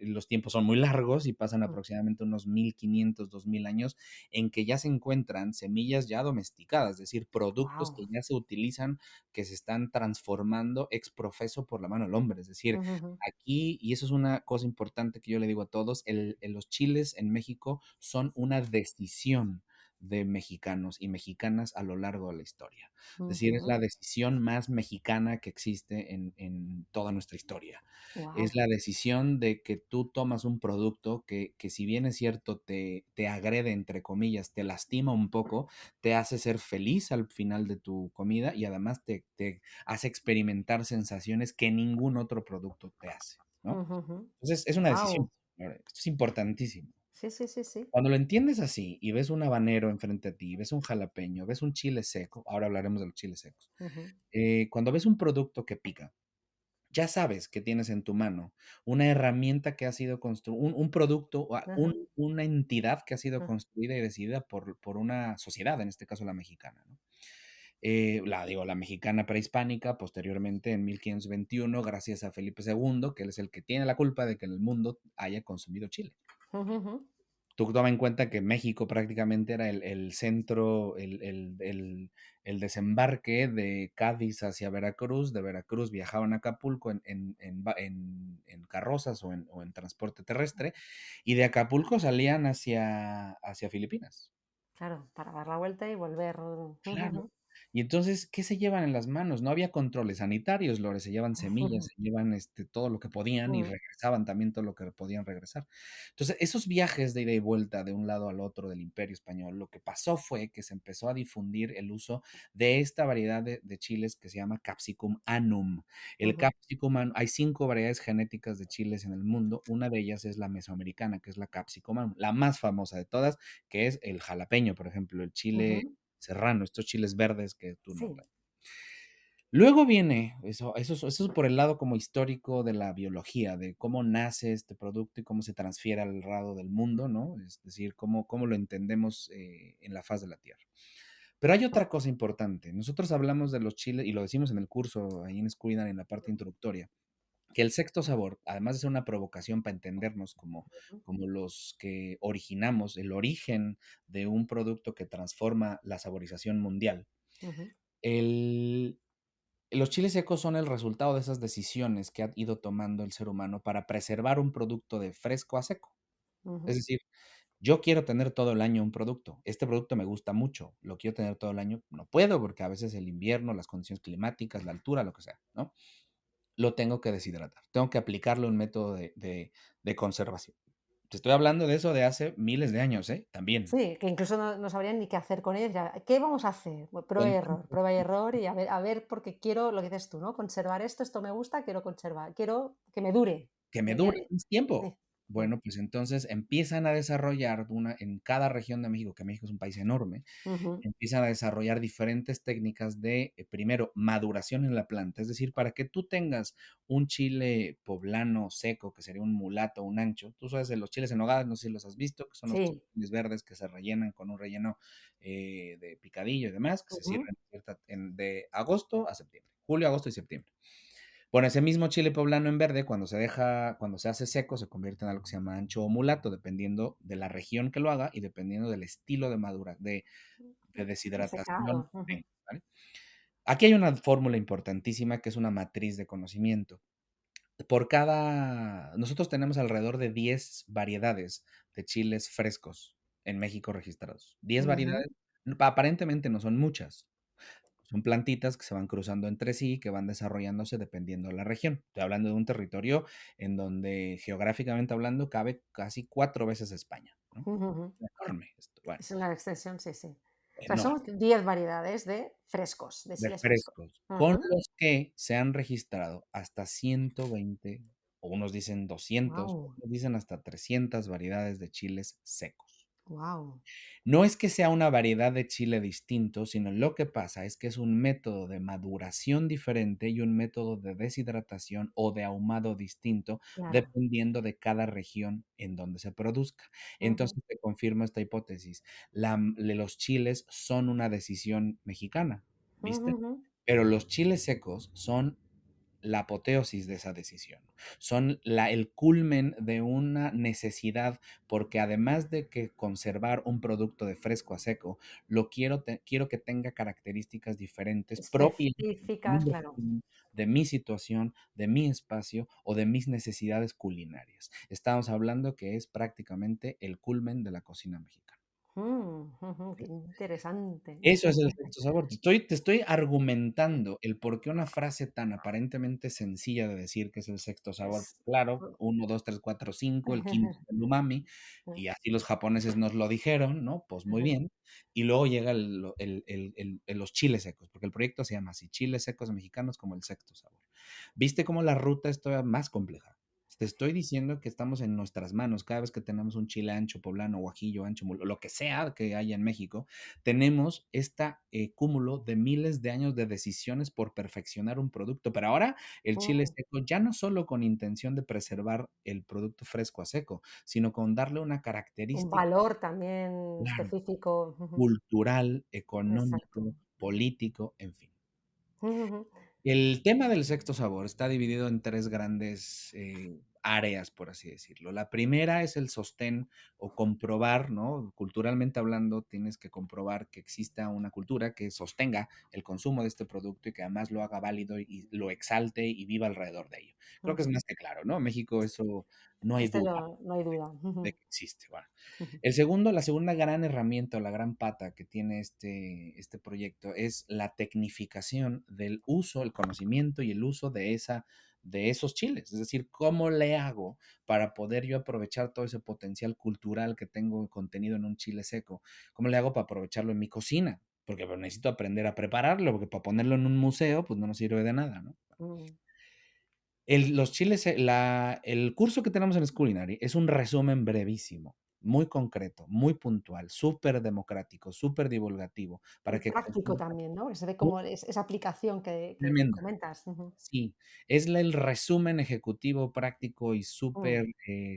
los tiempos son muy largos y pasan Mm, aproximadamente unos 1500, 2000 años en que ya se encuentran semillas ya domesticadas, es decir, productos que guau. ya se utilizan, que se están transformando ex profeso por la mano del hombre. Es decir, Ujú, ujú. aquí, y eso es una cosa importante que yo le digo a todos, los chiles en México son una decisión de mexicanos y mexicanas a lo largo de la historia. Es decir, es Ujú. la decisión más mexicana que existe en toda nuestra historia. Es Guau. la decisión de que tú tomas un producto que si bien es cierto, te agrede, entre comillas, te lastima un poco, te hace ser feliz al final de tu comida y además te hace experimentar sensaciones que ningún otro producto te hace, ¿no? Ujú, ujú. Entonces, es una decisión. Guau. Ahora, esto es importantísimo. Sí, sí, sí, sí. Cuando lo entiendes así y ves un habanero enfrente a ti, ves un jalapeño, ves un chile seco, ahora hablaremos de los chiles secos. Ujú, Cuando ves un producto que pica, ya sabes que tienes en tu mano una herramienta que ha sido construida, un producto, ajá, una entidad que ha sido ajá. construida y decidida por una sociedad, en este caso la mexicana, ¿no? La mexicana prehispánica, posteriormente en 1521, gracias a Felipe II, que él es el que tiene la culpa de que en el mundo haya consumido chile. Ujú, ujú. Tú toma en cuenta que México prácticamente era el centro, el desembarque de Cádiz hacia Veracruz, de Veracruz viajaban a Acapulco en carrozas o en transporte terrestre, y de Acapulco salían hacia Filipinas. Claro, para dar la vuelta y volver. Ujú, Claro. ujú. Y entonces, ¿qué se llevan en las manos? No había controles sanitarios, Lore, se llevan semillas, se llevan, todo lo que podían y Mm, regresaban también todo lo que podían regresar. Entonces, esos viajes de ida y vuelta de un lado al otro del Imperio Español, lo que pasó fue que se empezó a difundir el uso de esta variedad de chiles que se llama Capsicum annum. El ujú, Capsicum annum, hay 5 variedades genéticas de chiles en el mundo, una de ellas es la mesoamericana, que es la Capsicum annum, la más famosa de todas, que es el jalapeño, por ejemplo, el chile ujú. serrano, estos chiles verdes que tú Sí. nombras. Luego viene, eso es por el lado como histórico de la biología, de cómo nace este producto y cómo se transfiere al lado del mundo, ¿no? Es decir, cómo lo entendemos en la faz de la Tierra. Pero hay otra cosa importante. Nosotros hablamos de los chiles, y lo decimos en el curso, ahí en Culinary, en la parte introductoria, que el sexto sabor, además de ser una provocación para entendernos Ujú, como los que originamos el origen de un producto que transforma la saborización mundial, ujú, el, los chiles secos son el resultado de esas decisiones que ha ido tomando el ser humano para preservar un producto de fresco a seco. Es ujú. decir, yo quiero tener todo el año un producto. Este producto me gusta mucho, lo quiero tener todo el año. No puedo porque a veces el invierno, las condiciones climáticas, la altura, lo que sea, ¿no? Lo tengo que deshidratar. Tengo que aplicarle un método de conservación. Te estoy hablando de eso de hace miles de años, ¿eh? También. Sí, que incluso no sabrían ni qué hacer con ellos, ya, ¿qué vamos a hacer? Entonces, Prueba y error y a ver, porque quiero lo que dices tú, ¿no? Conservar esto me gusta, quiero conservar, quiero que me dure, que me que dure me más tiempo. sí, mm, Bueno, pues entonces empiezan a desarrollar en cada región de México, que México es un país enorme, ujú, empiezan a desarrollar diferentes técnicas de, primero, maduración en la planta. Es decir, para que tú tengas un chile poblano seco, que sería un mulato, un ancho, tú sabes de los chiles en nogada, no sé si los has visto, que son los sí, chiles verdes que se rellenan con un relleno de picadillo y demás, que se ujú, sirven de agosto a septiembre, julio, agosto y septiembre. Bueno, ese mismo chile poblano en verde, cuando se hace seco, se convierte en algo que se llama ancho o mulato, dependiendo de la región que lo haga y dependiendo del estilo de de deshidratación secado, que ujú, tenga, ¿vale? Aquí hay una fórmula importantísima que es una matriz de conocimiento. Nosotros tenemos alrededor de 10 variedades de chiles frescos en México registrados. 10 variedades, ujú, aparentemente no son muchas, son plantitas que se van cruzando entre sí, que van desarrollándose dependiendo de la región. Estoy hablando de un territorio en donde, geográficamente hablando, cabe casi 4 veces España, ¿no? ujú, ujú. Enorme esto, bueno, Es una extensión, sí, sí. O sea, enorme, son 10 variedades de frescos, de de chiles frescos. frescos, con Ujú. los que se han registrado hasta 120, o unos dicen 200, Guau. otros dicen hasta 300 variedades de chiles secos. Wow. No es que sea una variedad de chile distinto, sino lo que pasa es que es un método de maduración diferente y un método de deshidratación o de ahumado distinto, Claro. dependiendo de cada región en donde se produzca. Ujú, Entonces, te confirmo esta hipótesis. Los chiles son una decisión mexicana, ujú, ¿viste? ujú. Pero los chiles secos son la apoteosis de esa decisión. Son el culmen de una necesidad, porque además de que conservar un producto de fresco a seco, quiero que tenga características diferentes propias de Específicas, mi claro. región, de mi situación, de mi espacio o de mis necesidades culinarias. Estamos hablando que es prácticamente el culmen de la cocina mexicana. Ujú, qué interesante. Eso es el sexto sabor. Te estoy argumentando el por qué una frase tan aparentemente sencilla de decir que es el sexto sabor. Es Claro, uno, 2, 3, 4, 5, el quinto es el umami, y así los japoneses nos lo dijeron, ¿no? Pues muy bien. Y luego llega los chiles secos, porque el proyecto se llama así, chiles secos mexicanos como el sexto sabor. ¿Viste cómo la ruta es todavía más compleja? Te estoy diciendo que estamos en nuestras manos cada vez que tenemos un chile ancho, poblano, guajillo, ancho, lo que sea que haya en México, tenemos este cúmulo de miles de años de decisiones por perfeccionar un producto. Pero ahora el chile Mm, seco ya no solo con intención de preservar el producto fresco a seco, sino con darle una un característica, valor también claro, específico. cultural, Exacto. económico, político, en fin. Ujú, El tema del sexto sabor está dividido en tres grandes áreas, por así decirlo. La primera es el sostén o comprobar, ¿no? Culturalmente hablando, tienes que comprobar que exista una cultura que sostenga el consumo de este producto y que además lo haga válido y lo exalte y viva alrededor de ello. Creo que es ujú. más que claro, ¿no? México, eso no hay Este duda no hay duda. de Ujú, que existe. Bueno, ujú. la segunda gran herramienta o la gran pata que tiene este proyecto es la tecnificación del uso, el conocimiento y el uso de esos chiles. Es decir, ¿cómo le hago para poder yo aprovechar todo ese potencial cultural que tengo contenido en un chile seco? ¿Cómo le hago para aprovecharlo en mi cocina? Porque pues, necesito aprender a prepararlo, porque para ponerlo en un museo, pues no nos sirve de nada, ¿no? Mm. Los chiles, el curso que tenemos en School es un resumen brevísimo, muy concreto, muy puntual, súper democrático, súper divulgativo, Y para que práctico también, ¿no? Que se ve muy cómo es esa aplicación que tremenda. comentas. Ujú. Sí, es el resumen ejecutivo práctico y Mm, súper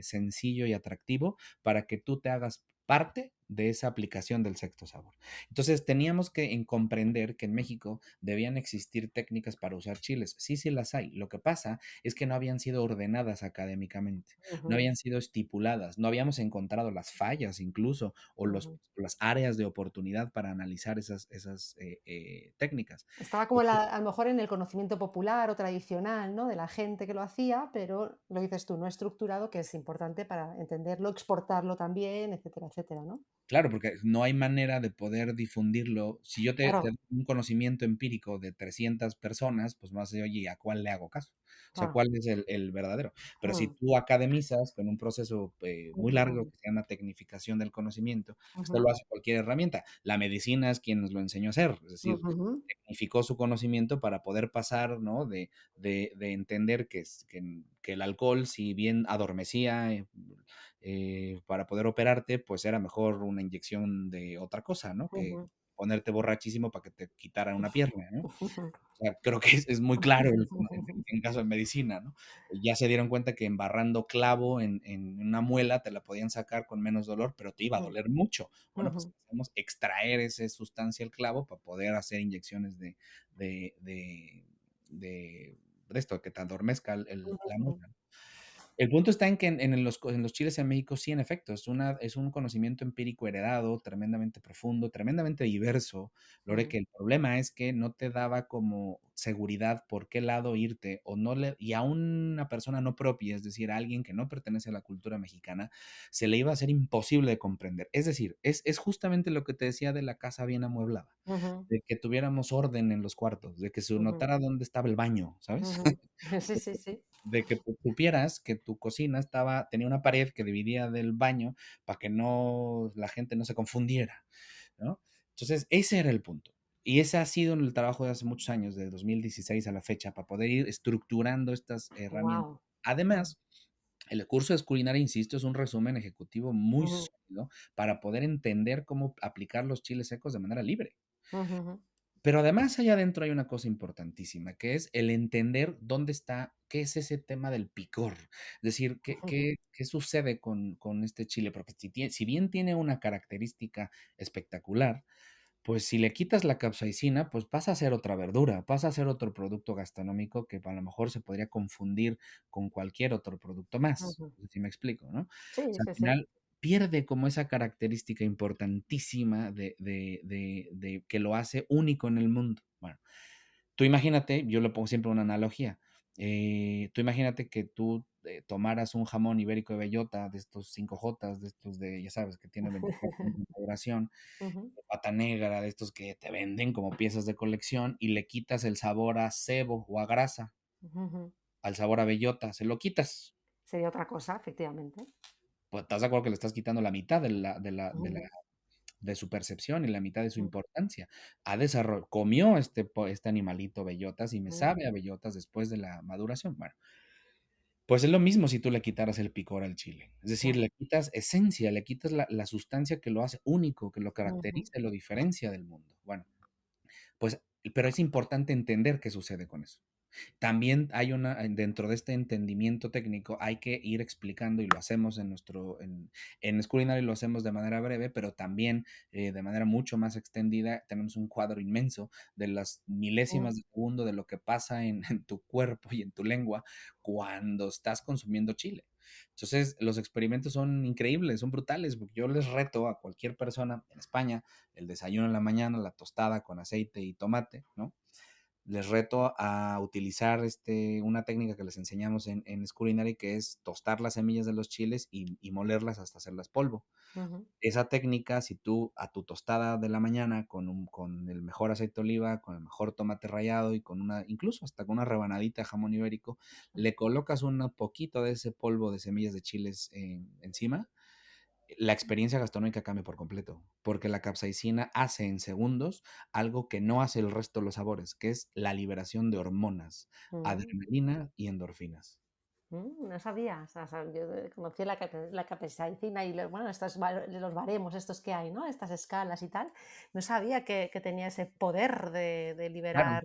sencillo y atractivo para que tú te hagas parte de esa aplicación del sexto sabor. Entonces teníamos que comprender que en México debían existir técnicas para usar chiles. Sí, sí las hay. Lo que pasa es que no habían sido ordenadas académicamente, no ujú, habían sido estipuladas, no habíamos encontrado las fallas incluso o ujú. las áreas de oportunidad para analizar esas técnicas. Estaba como a lo mejor en el conocimiento popular o tradicional, ¿no? De la gente que lo hacía, pero lo dices tú, no estructurado, que es importante para entenderlo, exportarlo también, etcétera, etcétera, ¿no? Claro, porque no hay manera de poder difundirlo. Si yo te Claro, doy un conocimiento empírico de 300 personas, pues más de, oye, ¿a cuál le hago caso? O sea, claro. ¿cuál es el verdadero? Pero si Mm, tú academizas con un proceso muy largo ujú, que se llama tecnificación del conocimiento, esto lo ujú, hace cualquier herramienta. La medicina es quien nos lo enseñó a hacer, es decir, ujú, tecnificó su conocimiento para poder pasar, ¿no? De entender que el alcohol, si bien adormecía, para poder operarte, pues era mejor una inyección de otra cosa, ¿no? Que ujú, ponerte borrachísimo para que te quitaran una pierna, ¿no? ujú, O sea, creo que es muy claro en caso de medicina, ¿no? Ya se dieron cuenta que embarrando clavo en una muela te la podían sacar con menos dolor, pero te iba a doler mucho. Bueno, pues ujú, empezamos a extraer esa sustancia del clavo para poder hacer inyecciones de, de, de, de esto, que te adormezca la ujú, muela. El punto está en que en los chiles en México sí, en efecto, es un conocimiento empírico heredado, tremendamente profundo, tremendamente diverso, Lore, ujú, que el problema es que no te daba como seguridad por qué lado irte o no y a una persona no propia, es decir, a alguien que no pertenece a la cultura mexicana, se le iba a ser imposible de comprender. Es decir, es justamente lo que te decía de la casa bien amueblada, ujú, de que tuviéramos orden en los cuartos, de que se ujú, notara dónde estaba el baño, ¿sabes? ujú. Sí, sí, sí. De que tú supieras que tu cocina tenía una pared que dividía del baño para que no, la gente no se confundiera, ¿no? Entonces, ese era el punto. Y ese ha sido el trabajo de hace muchos años, de 2016 a la fecha, para poder ir estructurando estas herramientas. Guau. Además, El curso de culinaria, insisto, es un resumen ejecutivo muy Ujú, sólido para poder entender cómo aplicar los chiles secos de manera libre. ujú, ujú, Pero además, allá adentro hay una cosa importantísima, que es el entender dónde está, qué es ese tema del picor. Es decir, ujú, qué sucede con este chile, porque si bien tiene una característica espectacular, pues si le quitas la capsaicina, pues pasa a ser otra verdura, pasa a ser otro producto gastronómico que a lo mejor se podría confundir con cualquier otro producto más. ujú. No sé si me explico, ¿no? O Sí, sea, al sí, sí. final pierde como esa característica importantísima de que lo hace único en el mundo. Bueno, tú imagínate, yo le pongo siempre una analogía. Tú imagínate que tú tomaras un jamón ibérico de bellota, de estos 5 Jotas, de estos de, ya sabes, que tienen 24 años de maduración, Ujú, de pata negra, de estos que te venden como piezas de colección, y le quitas el sabor a cebo o a grasa, ujú, ujú. al sabor a bellota, se lo quitas. Sería otra cosa, efectivamente. Pues, ¿estás de acuerdo que le estás quitando la mitad Ujú, de su percepción y la mitad de su ujú, importancia? Comió este animalito bellotas y me ujú, sabe a bellotas después de la maduración. Bueno, pues es lo mismo si tú le quitaras el picor al chile. Es decir, claro. le quitas esencia, le quitas la sustancia que lo hace único, que lo Ujú, caracteriza y lo diferencia del mundo. Bueno, pues, pero es importante entender qué sucede con eso. También hay dentro de este entendimiento técnico hay que ir explicando y lo hacemos en Sculinary lo hacemos de manera breve, pero también de manera mucho más extendida. Tenemos un cuadro inmenso de las ujú, milésimas de segundo de lo que pasa en tu cuerpo y en tu lengua cuando estás consumiendo chile. Entonces, los experimentos son increíbles, son brutales, porque yo les reto a cualquier persona en España el desayuno en la mañana, la tostada con aceite y tomate, ¿no? Les reto a utilizar una técnica que les enseñamos en Sculinary, que es tostar las semillas de los chiles y molerlas hasta hacerlas polvo. ujú, Esa técnica, si tú a tu tostada de la mañana con el mejor aceite de oliva, con el mejor tomate rallado y incluso hasta con una rebanadita de jamón ibérico, le colocas un poquito de ese polvo de semillas de chiles encima, la experiencia gastronómica cambia por completo, porque la capsaicina hace en segundos algo que no hace el resto de los sabores, que es la liberación de hormonas, ujú. adrenalina y endorfinas. No sabía, o sea, yo conocía la capsaicina y bueno, los baremos estos que hay, ¿no? Estas escalas y tal. No sabía que tenía ese poder de Claro. liberar.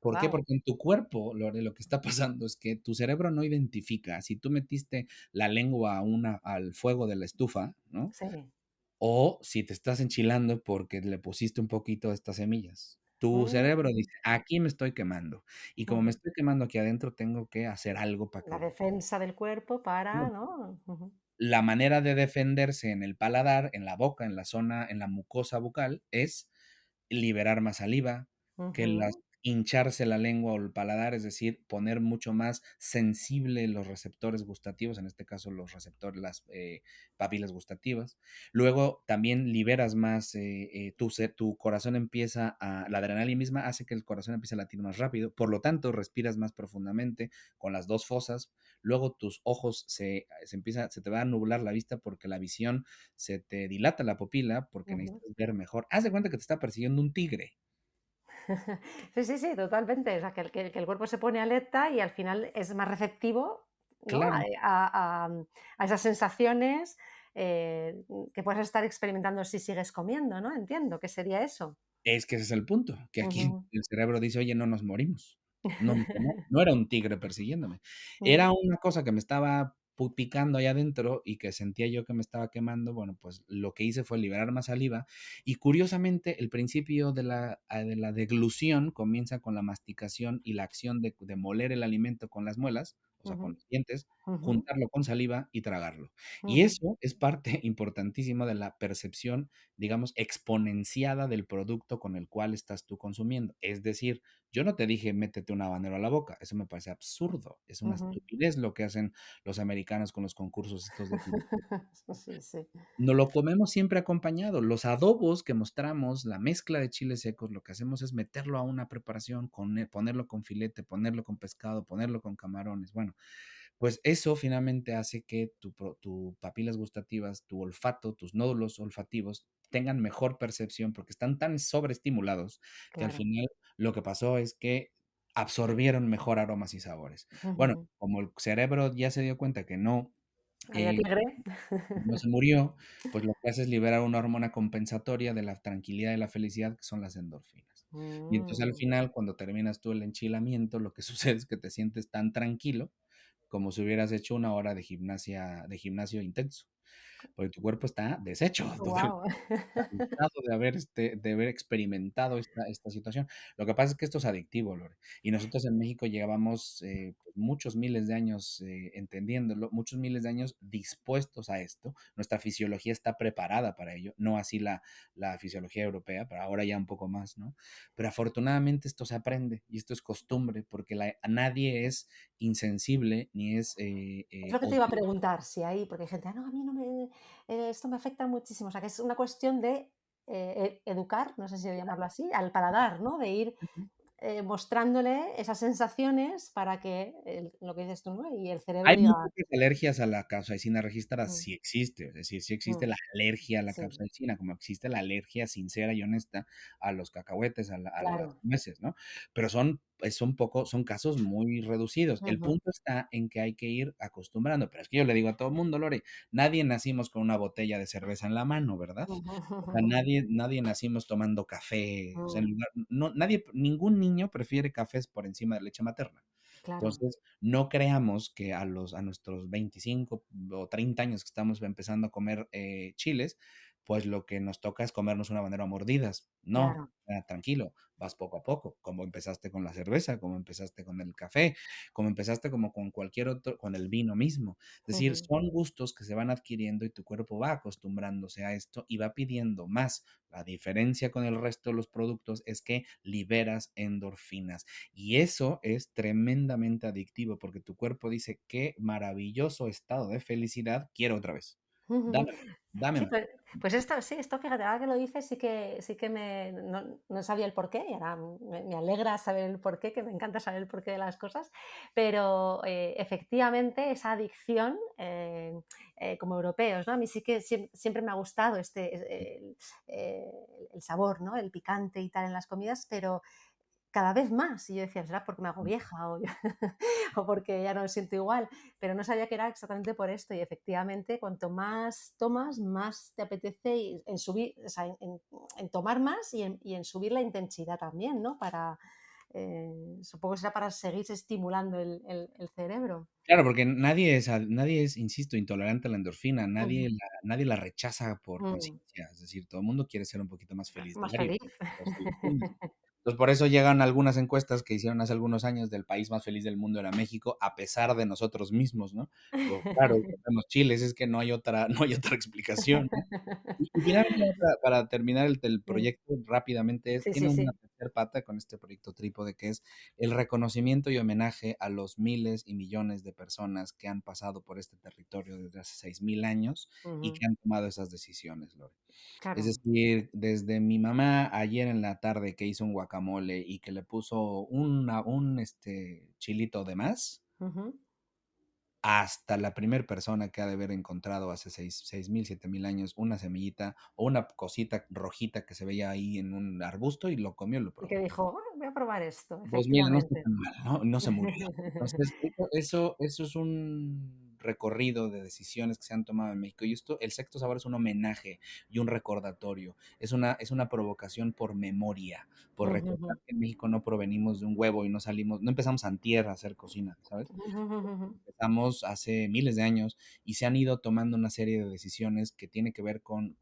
¿Por qué? Wow, Porque en tu cuerpo, Lore, lo que está pasando es que tu cerebro no identifica si tú metiste la lengua al fuego de la estufa, ¿no? sí. O si te estás enchilando porque le pusiste un poquito de estas semillas. Tu cerebro Mm, dice, aquí me estoy quemando. Y como me ujú. estoy quemando aquí adentro, tengo que hacer algo para La que defensa del cuerpo para, ¿no? Ujú, la manera de defenderse en el paladar, en la boca, en la zona, en la mucosa bucal, es liberar más saliva, que las ujú, hincharse la lengua o el paladar, es decir, poner mucho más sensible los receptores gustativos, en este caso los receptores, las papilas gustativas. Luego también liberas más, tu corazón la adrenalina misma hace que el corazón empiece a latir más rápido, por lo tanto respiras más profundamente con las dos fosas. Luego tus ojos se te va a nublar la vista porque la visión se te dilata la pupila porque ujú. necesitas ver mejor. Haz de cuenta que te está persiguiendo un tigre. Sí, sí, sí, totalmente. O sea, que el cuerpo se pone alerta y al final es más receptivo, ¿no? Claro, A esas sensaciones, que puedas estar experimentando si sigues comiendo, ¿no? Entiendo que sería eso. es que ese es el punto, que aquí Ujú, el cerebro dice: "Oye, no nos morimos". No era un tigre persiguiéndome. mm, Era una cosa que me estaba picando ahí adentro y que sentía yo que me estaba quemando. Bueno, pues lo que hice fue liberar más saliva y curiosamente el principio de la deglución comienza con la masticación y la acción de moler el alimento con las muelas, o sea, ujú, con los dientes, ujú, juntarlo con saliva y tragarlo. Y ujú, eso es parte importantísima de la percepción, digamos, exponenciada del producto con el cual estás tú consumiendo. Es decir, yo no te dije métete un habanero a la boca, eso me parece absurdo, es una ujú. estupidez lo que hacen los americanos con los concursos estos de culinaria. Sí, sí. No lo comemos siempre acompañado. Los adobos que mostramos, la mezcla de chiles secos, lo que hacemos es meterlo a una preparación, ponerlo con filete, ponerlo con pescado, ponerlo con camarones. Bueno, pues eso finalmente hace que tu papilas gustativas, tu olfato, tus nódulos olfativos tengan mejor percepción porque están tan sobreestimulados que al Claro. final lo que pasó es que absorbieron mejor aromas y sabores. Bueno, Ujú. como el cerebro ya se dio cuenta que no, Había eh, tigre. no se murió, pues lo que hace es liberar una hormona compensatoria de la tranquilidad y la felicidad, que son las endorfinas. Y entonces al Mm, final, cuando terminas tú el enchilamiento, lo que sucede es que te sientes tan tranquilo como si hubieras hecho una hora de gimnasio intenso, porque tu cuerpo está deshecho, guau. cansado de haber experimentado esta situación. Lo que pasa es que esto es adictivo, Lore, y nosotros en México llevábamos, pues, muchos miles de años, entendiéndolo, muchos miles de años dispuestos a esto. Nuestra fisiología está preparada para ello, no así la fisiología europea, pero ahora ya un poco más, ¿no? Pero afortunadamente esto se aprende y esto es costumbre, porque a nadie es insensible ni es, Es lo que te iba a odioso. preguntar, si hay porque hay gente: "Ah, no, a mí no me esto me afecta muchísimo". O sea, que es una cuestión de, educar, no sé si llamarlo así, al paladar, ¿no? De ir, mostrándole esas sensaciones para que lo que dices tú, ¿no? Y el cerebro Hay muy diga: pocas alergias a la capsaicina registradas, "Mm, sí existe, es decir, sí existe mm, la alergia a la sí, capsaicina, como existe la alergia sincera y honesta a los cacahuetes, a las claro". nueces, ¿no? Pero son casos muy reducidos. El Ujú, punto está en que hay que ir acostumbrando, pero es que yo le digo a todo el mundo, Lore, nadie nacimos con una botella de cerveza en la mano, ¿verdad? O sea, ujú, nadie nacimos tomando café, o sea, en mm, lugar no, ningún niño prefiere cafés por encima de leche materna. claro. Entonces, no creamos que a nuestros 25 o 30 años que estamos empezando a comer, chiles, pues lo que nos toca es comernos una bandera a mordidas. No, Claro. tranquilo, vas poco a poco, como empezaste con la cerveza, como empezaste con el café, como empezaste como con cualquier otro, con el vino mismo. Es decir, Ujú, son gustos que se van adquiriendo y tu cuerpo va acostumbrándose a esto y va pidiendo más. La diferencia con el resto de los productos es que liberas endorfinas. Y eso es tremendamente adictivo porque tu cuerpo dice, qué maravilloso estado de felicidad, quiero otra vez. ujú. Dámelo, Sí, dámelo. pues esto sí, esto fíjate, ahora que lo dices sí que me no sabía el porqué y ahora me alegra saber el porqué, que me encanta saber el porqué de las cosas, pero, efectivamente esa adicción, como europeos, ¿no? A mí sí que siempre me ha gustado eh, el sabor, ¿no? El picante y tal en las comidas, pero cada vez más. Y yo decía: "¿Será porque me hago vieja o o porque ya no me siento igual?". Pero no sabía que era exactamente por esto. Y efectivamente, cuanto más tomas, más te apetece en subir, o sea, en tomar más y en subir la intensidad también, ¿no? Supongo que será para seguir estimulando el cerebro. Claro, porque nadie es, insisto, intolerante a la endorfina, Ujú. nadie la rechaza por Mm. conciencia, es decir, todo el mundo quiere ser un poquito más feliz Más diario. feliz. Entonces, por eso llegan algunas encuestas que hicieron hace algunos años del país más feliz del mundo era México, a pesar de nosotros mismos, ¿no? Pues claro, comemos chiles, es que no hay otra no hay otra explicación, ¿no? Y finalmente, para terminar el Sí, proyecto rápidamente, sí, tiene sí, una sí. tercer pata con este proyecto Trípode, que es el reconocimiento y homenaje a los miles y millones de personas que han pasado por este territorio desde hace 6000 años y Ujú. que han tomado esas decisiones, Lore. Es Claro. decir, desde mi mamá ayer en la tarde que hizo un guacamole y que le puso chilito de más, Ujú. hasta la primer persona que ha de haber encontrado hace 6000, 7000 años una semillita o una cosita rojita que se veía ahí en un arbusto y lo comió y lo Y que probó. dijo: Voy a probar esto", Pues mira, no está efectivamente. tan mal, ¿no? No se murió. Entonces, eso es un recorrido de decisiones que se han tomado en México. Y esto, el sexto sabor es un homenaje y un recordatorio. Es una provocación por memoria, por recordar Ujú, que en México no provenimos de un huevo y no empezamos antier a hacer cocina, ¿sabes? ujú. Empezamos hace miles de años y se han ido tomando una serie de decisiones que tiene que ver con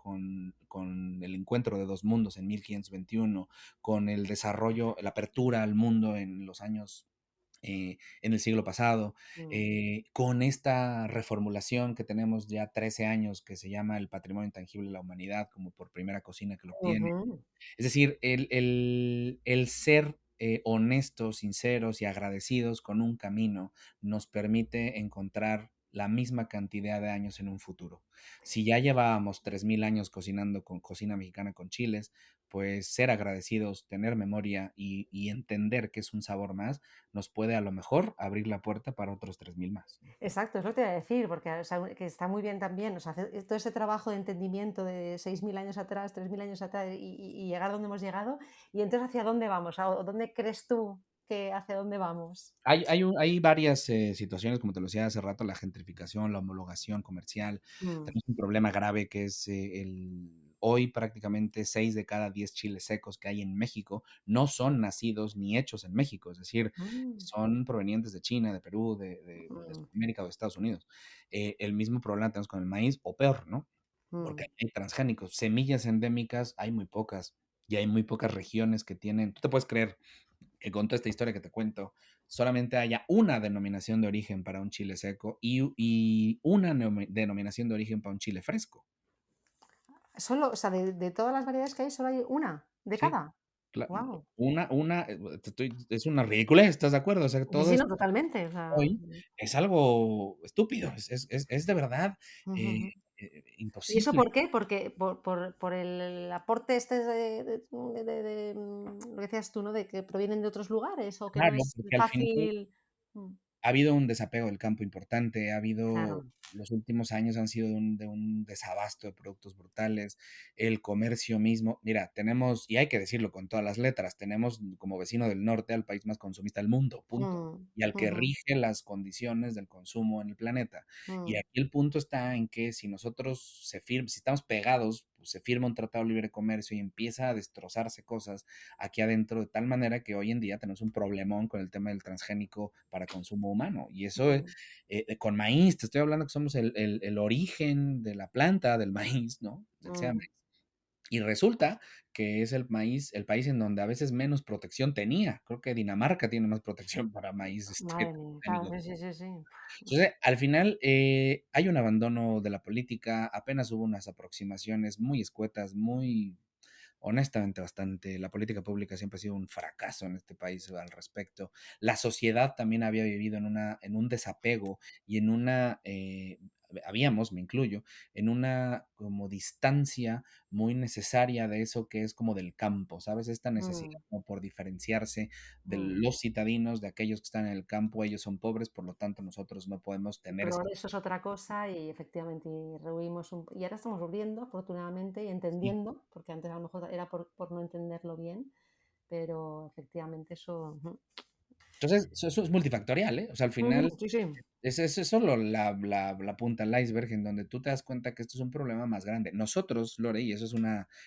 el encuentro de dos mundos en 1521, con el desarrollo, la apertura al mundo en los años, en el siglo pasado, Mm, con esta reformulación que tenemos ya 13 años que se llama el Patrimonio Intangible de la Humanidad, como por primera cocina que lo obtiene. ujú. Es decir, el ser, honestos, sinceros y agradecidos con un camino nos permite encontrar la misma cantidad de años en un futuro. Si ya llevábamos 3000 años cocinando con cocina mexicana con chiles, pues ser agradecidos, tener memoria y entender que es un sabor más, nos puede a lo mejor abrir la puerta para otros 3000 más, ¿no? Exacto, es lo que te iba a decir, porque, o sea, que está muy bien también, o sea, hacer todo ese trabajo de entendimiento de 6.000 años atrás, 3.000 años atrás y llegar donde hemos llegado, y entonces, ¿hacia dónde vamos? ¿O dónde crees tú? que hacia dónde vamos? Hay varias situaciones, como te lo decía hace rato, la gentrificación, la homologación comercial. Mm, Tenemos un problema grave que es hoy prácticamente 6 de cada 10 chiles secos que hay en México no son nacidos ni hechos en México, es decir, mm, son provenientes de China, de Perú, de mm, Sudamérica o de Estados Unidos. El mismo problema tenemos con el maíz, o peor, ¿no? Porque mm. hay transgénicos. Semillas endémicas hay muy pocas, y hay muy pocas regiones que tienen. Tú te puedes creer que con toda esta historia que te cuento, solamente haya una denominación de origen para un chile seco y una denominación de origen para un chile fresco. Solo, o sea, de todas las variedades que hay, solo hay una de Sí, cada. Wow. es una ridiculez, ¿estás de acuerdo? O sea, Sí, todo sí, no, esto totalmente. O sea, hoy es algo estúpido, es de verdad ujú, eh, ujú. ¿Y eso imposible. por qué? Porque por el aporte este lo que decías tú, ¿no? De que provienen de otros lugares, o que no Claro, es porque al final fácil. ha habido un desapego del campo importante, ha habido Claro. los últimos años han sido de un desabasto de productos brutales, el comercio mismo. Mira, tenemos, y hay que decirlo con todas las letras, tenemos como vecino del norte al país más consumista del mundo, punto. Mm, Y al que ujú, rige las condiciones del consumo en el planeta. Y mm, aquí el punto está en que si nosotros si estamos pegados, pues se firma un tratado de libre comercio y empieza a destrozarse cosas aquí adentro, de tal manera que hoy en día tenemos un problemón con el tema del transgénico para consumo humano. Y eso es, mm, con maíz, te estoy hablando que somos el origen de la planta del maíz, ¿no? Del sea mm. maíz. Y resulta que es el maíz, el país en donde a veces menos protección tenía. Creo que Dinamarca tiene más protección para maíz Madre mía, claro, transgénico. sí, sí, sí, sí. Entonces, al final hay un abandono de la política, apenas hubo unas aproximaciones muy escuetas, muy honestamente bastante. La política pública siempre ha sido un fracaso en este país al respecto. La sociedad también había vivido en un desapego y habíamos, me incluyo, en una como distancia muy necesaria de eso que es como del campo, ¿sabes? Esta necesidad Mm, como por diferenciarse de mm. los citadinos, de aquellos que están en el campo, ellos son pobres, por lo tanto nosotros no podemos El tener esa. progreso es otra cosa y efectivamente y rehuimos y ahora estamos volviendo, afortunadamente, y Sí. entendiendo, porque antes a lo mejor era por no entenderlo bien, pero efectivamente eso. Ujú, Entonces, eso es multifactorial, ¿eh? O sea, al ujú, final sí, sí. es solo la punta del iceberg en donde tú te das cuenta que esto es un problema más grande. Nosotros, Lore, y eso es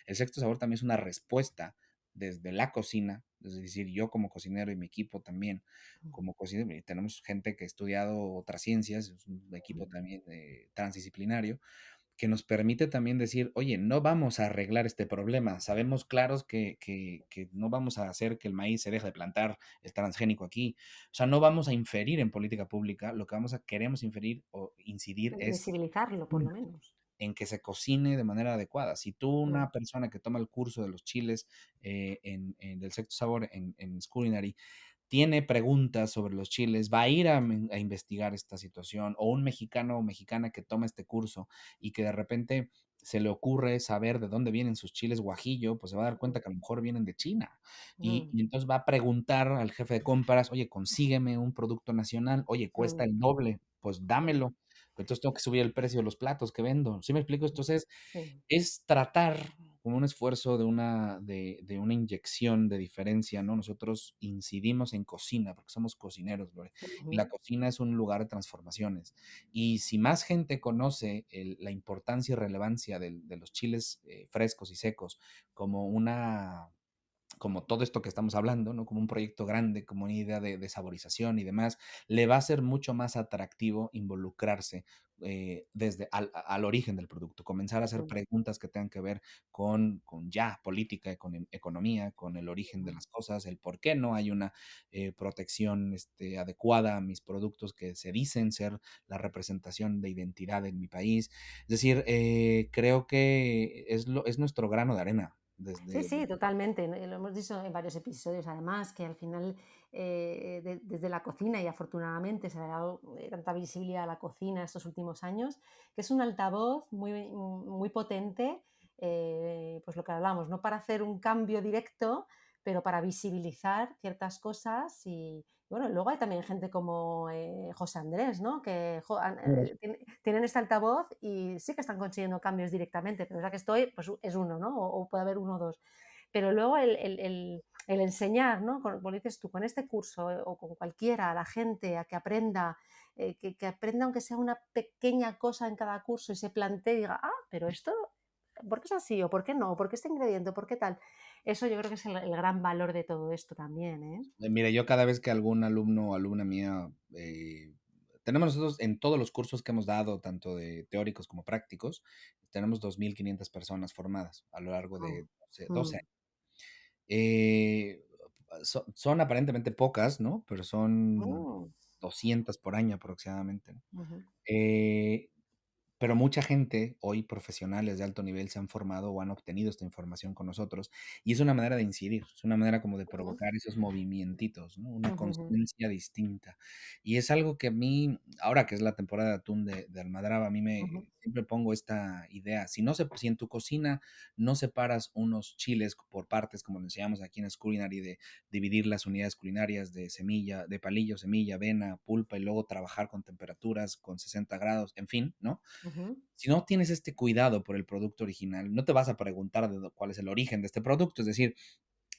el sexto sabor también es una respuesta desde la cocina, es decir, yo como cocinero y mi equipo también como cocinero, y tenemos gente que ha estudiado otras ciencias, es un equipo también transdisciplinario, que nos permite también decir, oye, no vamos a arreglar este problema. Sabemos claros que no vamos a hacer que el maíz se deje de plantar el transgénico aquí. O sea, no vamos a inferir en política pública, lo que queremos inferir o incidir es Visibilizarlo, por lo menos. en que se cocine de manera adecuada. Si tú, Mm, una persona que toma el curso de los chiles del sexto sabor en Culinary, tiene preguntas sobre los chiles, va a ir a investigar esta situación, o un mexicano o mexicana que toma este curso y que de repente se le ocurre saber de dónde vienen sus chiles guajillo, pues se va a dar cuenta que a lo mejor vienen de China. Y, mm, y entonces va a preguntar al jefe de compras, oye, consígueme un producto nacional, oye, cuesta mm, el doble, pues mm, dámelo. Entonces tengo que subir el precio de los platos que vendo. ¿Sí me explico? Entonces sí. es tratar como un esfuerzo de una inyección de diferencia, ¿no? Nosotros incidimos en cocina, porque somos cocineros, Lore, y la Ujú, cocina es un lugar de transformaciones. Y si más gente conoce la importancia y relevancia de los chiles frescos y secos como como todo esto que estamos hablando, ¿no? Como un proyecto grande, como una idea de saborización y demás, le va a ser mucho más atractivo involucrarse desde al origen del producto, comenzar a hacer mm, preguntas que tengan que ver con ya política, con economía, con el origen de mm. las cosas, el por qué no hay una protección adecuada a mis productos que se dicen ser la representación de identidad en mi país. Es decir, creo que es nuestro grano de arena Sí, desde. sí, totalmente, ¿no? Y lo hemos dicho en varios episodios, además, que al final, desde la cocina, y afortunadamente se le ha dado tanta visibilidad a la cocina estos últimos años, que es un altavoz muy potente, pues lo que hablamos, no para hacer un cambio directo, pero para visibilizar ciertas cosas. Y bueno, luego hay también gente como José Andrés, ¿no? Que tienen este altavoz y sí que están consiguiendo cambios directamente, pero ya que estoy, pues es uno, ¿no? O puede haber uno o dos. Pero luego el enseñar, ¿no? Como dices tú, con este curso o con cualquiera, a la gente a que aprenda, que aprenda aunque sea una pequeña cosa en cada curso y se plantee y diga, ah, pero esto, ¿por qué es así? ¿O por qué no? ¿Por qué este ingrediente? ¿Por qué tal? Eso yo creo que es el gran valor de todo esto también, ¿eh? Mira, yo cada vez que algún alumno o alumna mía, tenemos nosotros en todos los cursos que hemos dado, tanto de teóricos como prácticos, tenemos 2.500 personas formadas a lo largo Mm, de 12 mm, años. Eh, son aparentemente pocas, ¿no? Pero son mm, 200 por año aproximadamente, ¿no? ujú, Eh, pero mucha gente, hoy profesionales de alto nivel, se han formado o han obtenido esta información con nosotros, y es una manera de incidir, es una manera como de ujú, provocar esos movimientitos, ¿no? Una ujú, ujú, conciencia distinta. Y es algo que a mí, ahora que es la temporada de atún de Almadraba, a mí ujú, me siempre pongo esta idea, si en tu cocina no separas unos chiles por partes, como lo enseñamos aquí en Sculinary, de dividir las unidades culinarias de semilla, de palillo, semilla, avena, pulpa, y luego trabajar con temperaturas, con 60 grados, en fin, ¿no? ujú, Si no tienes este cuidado por el producto original, no te vas a preguntar cuál es el origen de este producto. Es decir,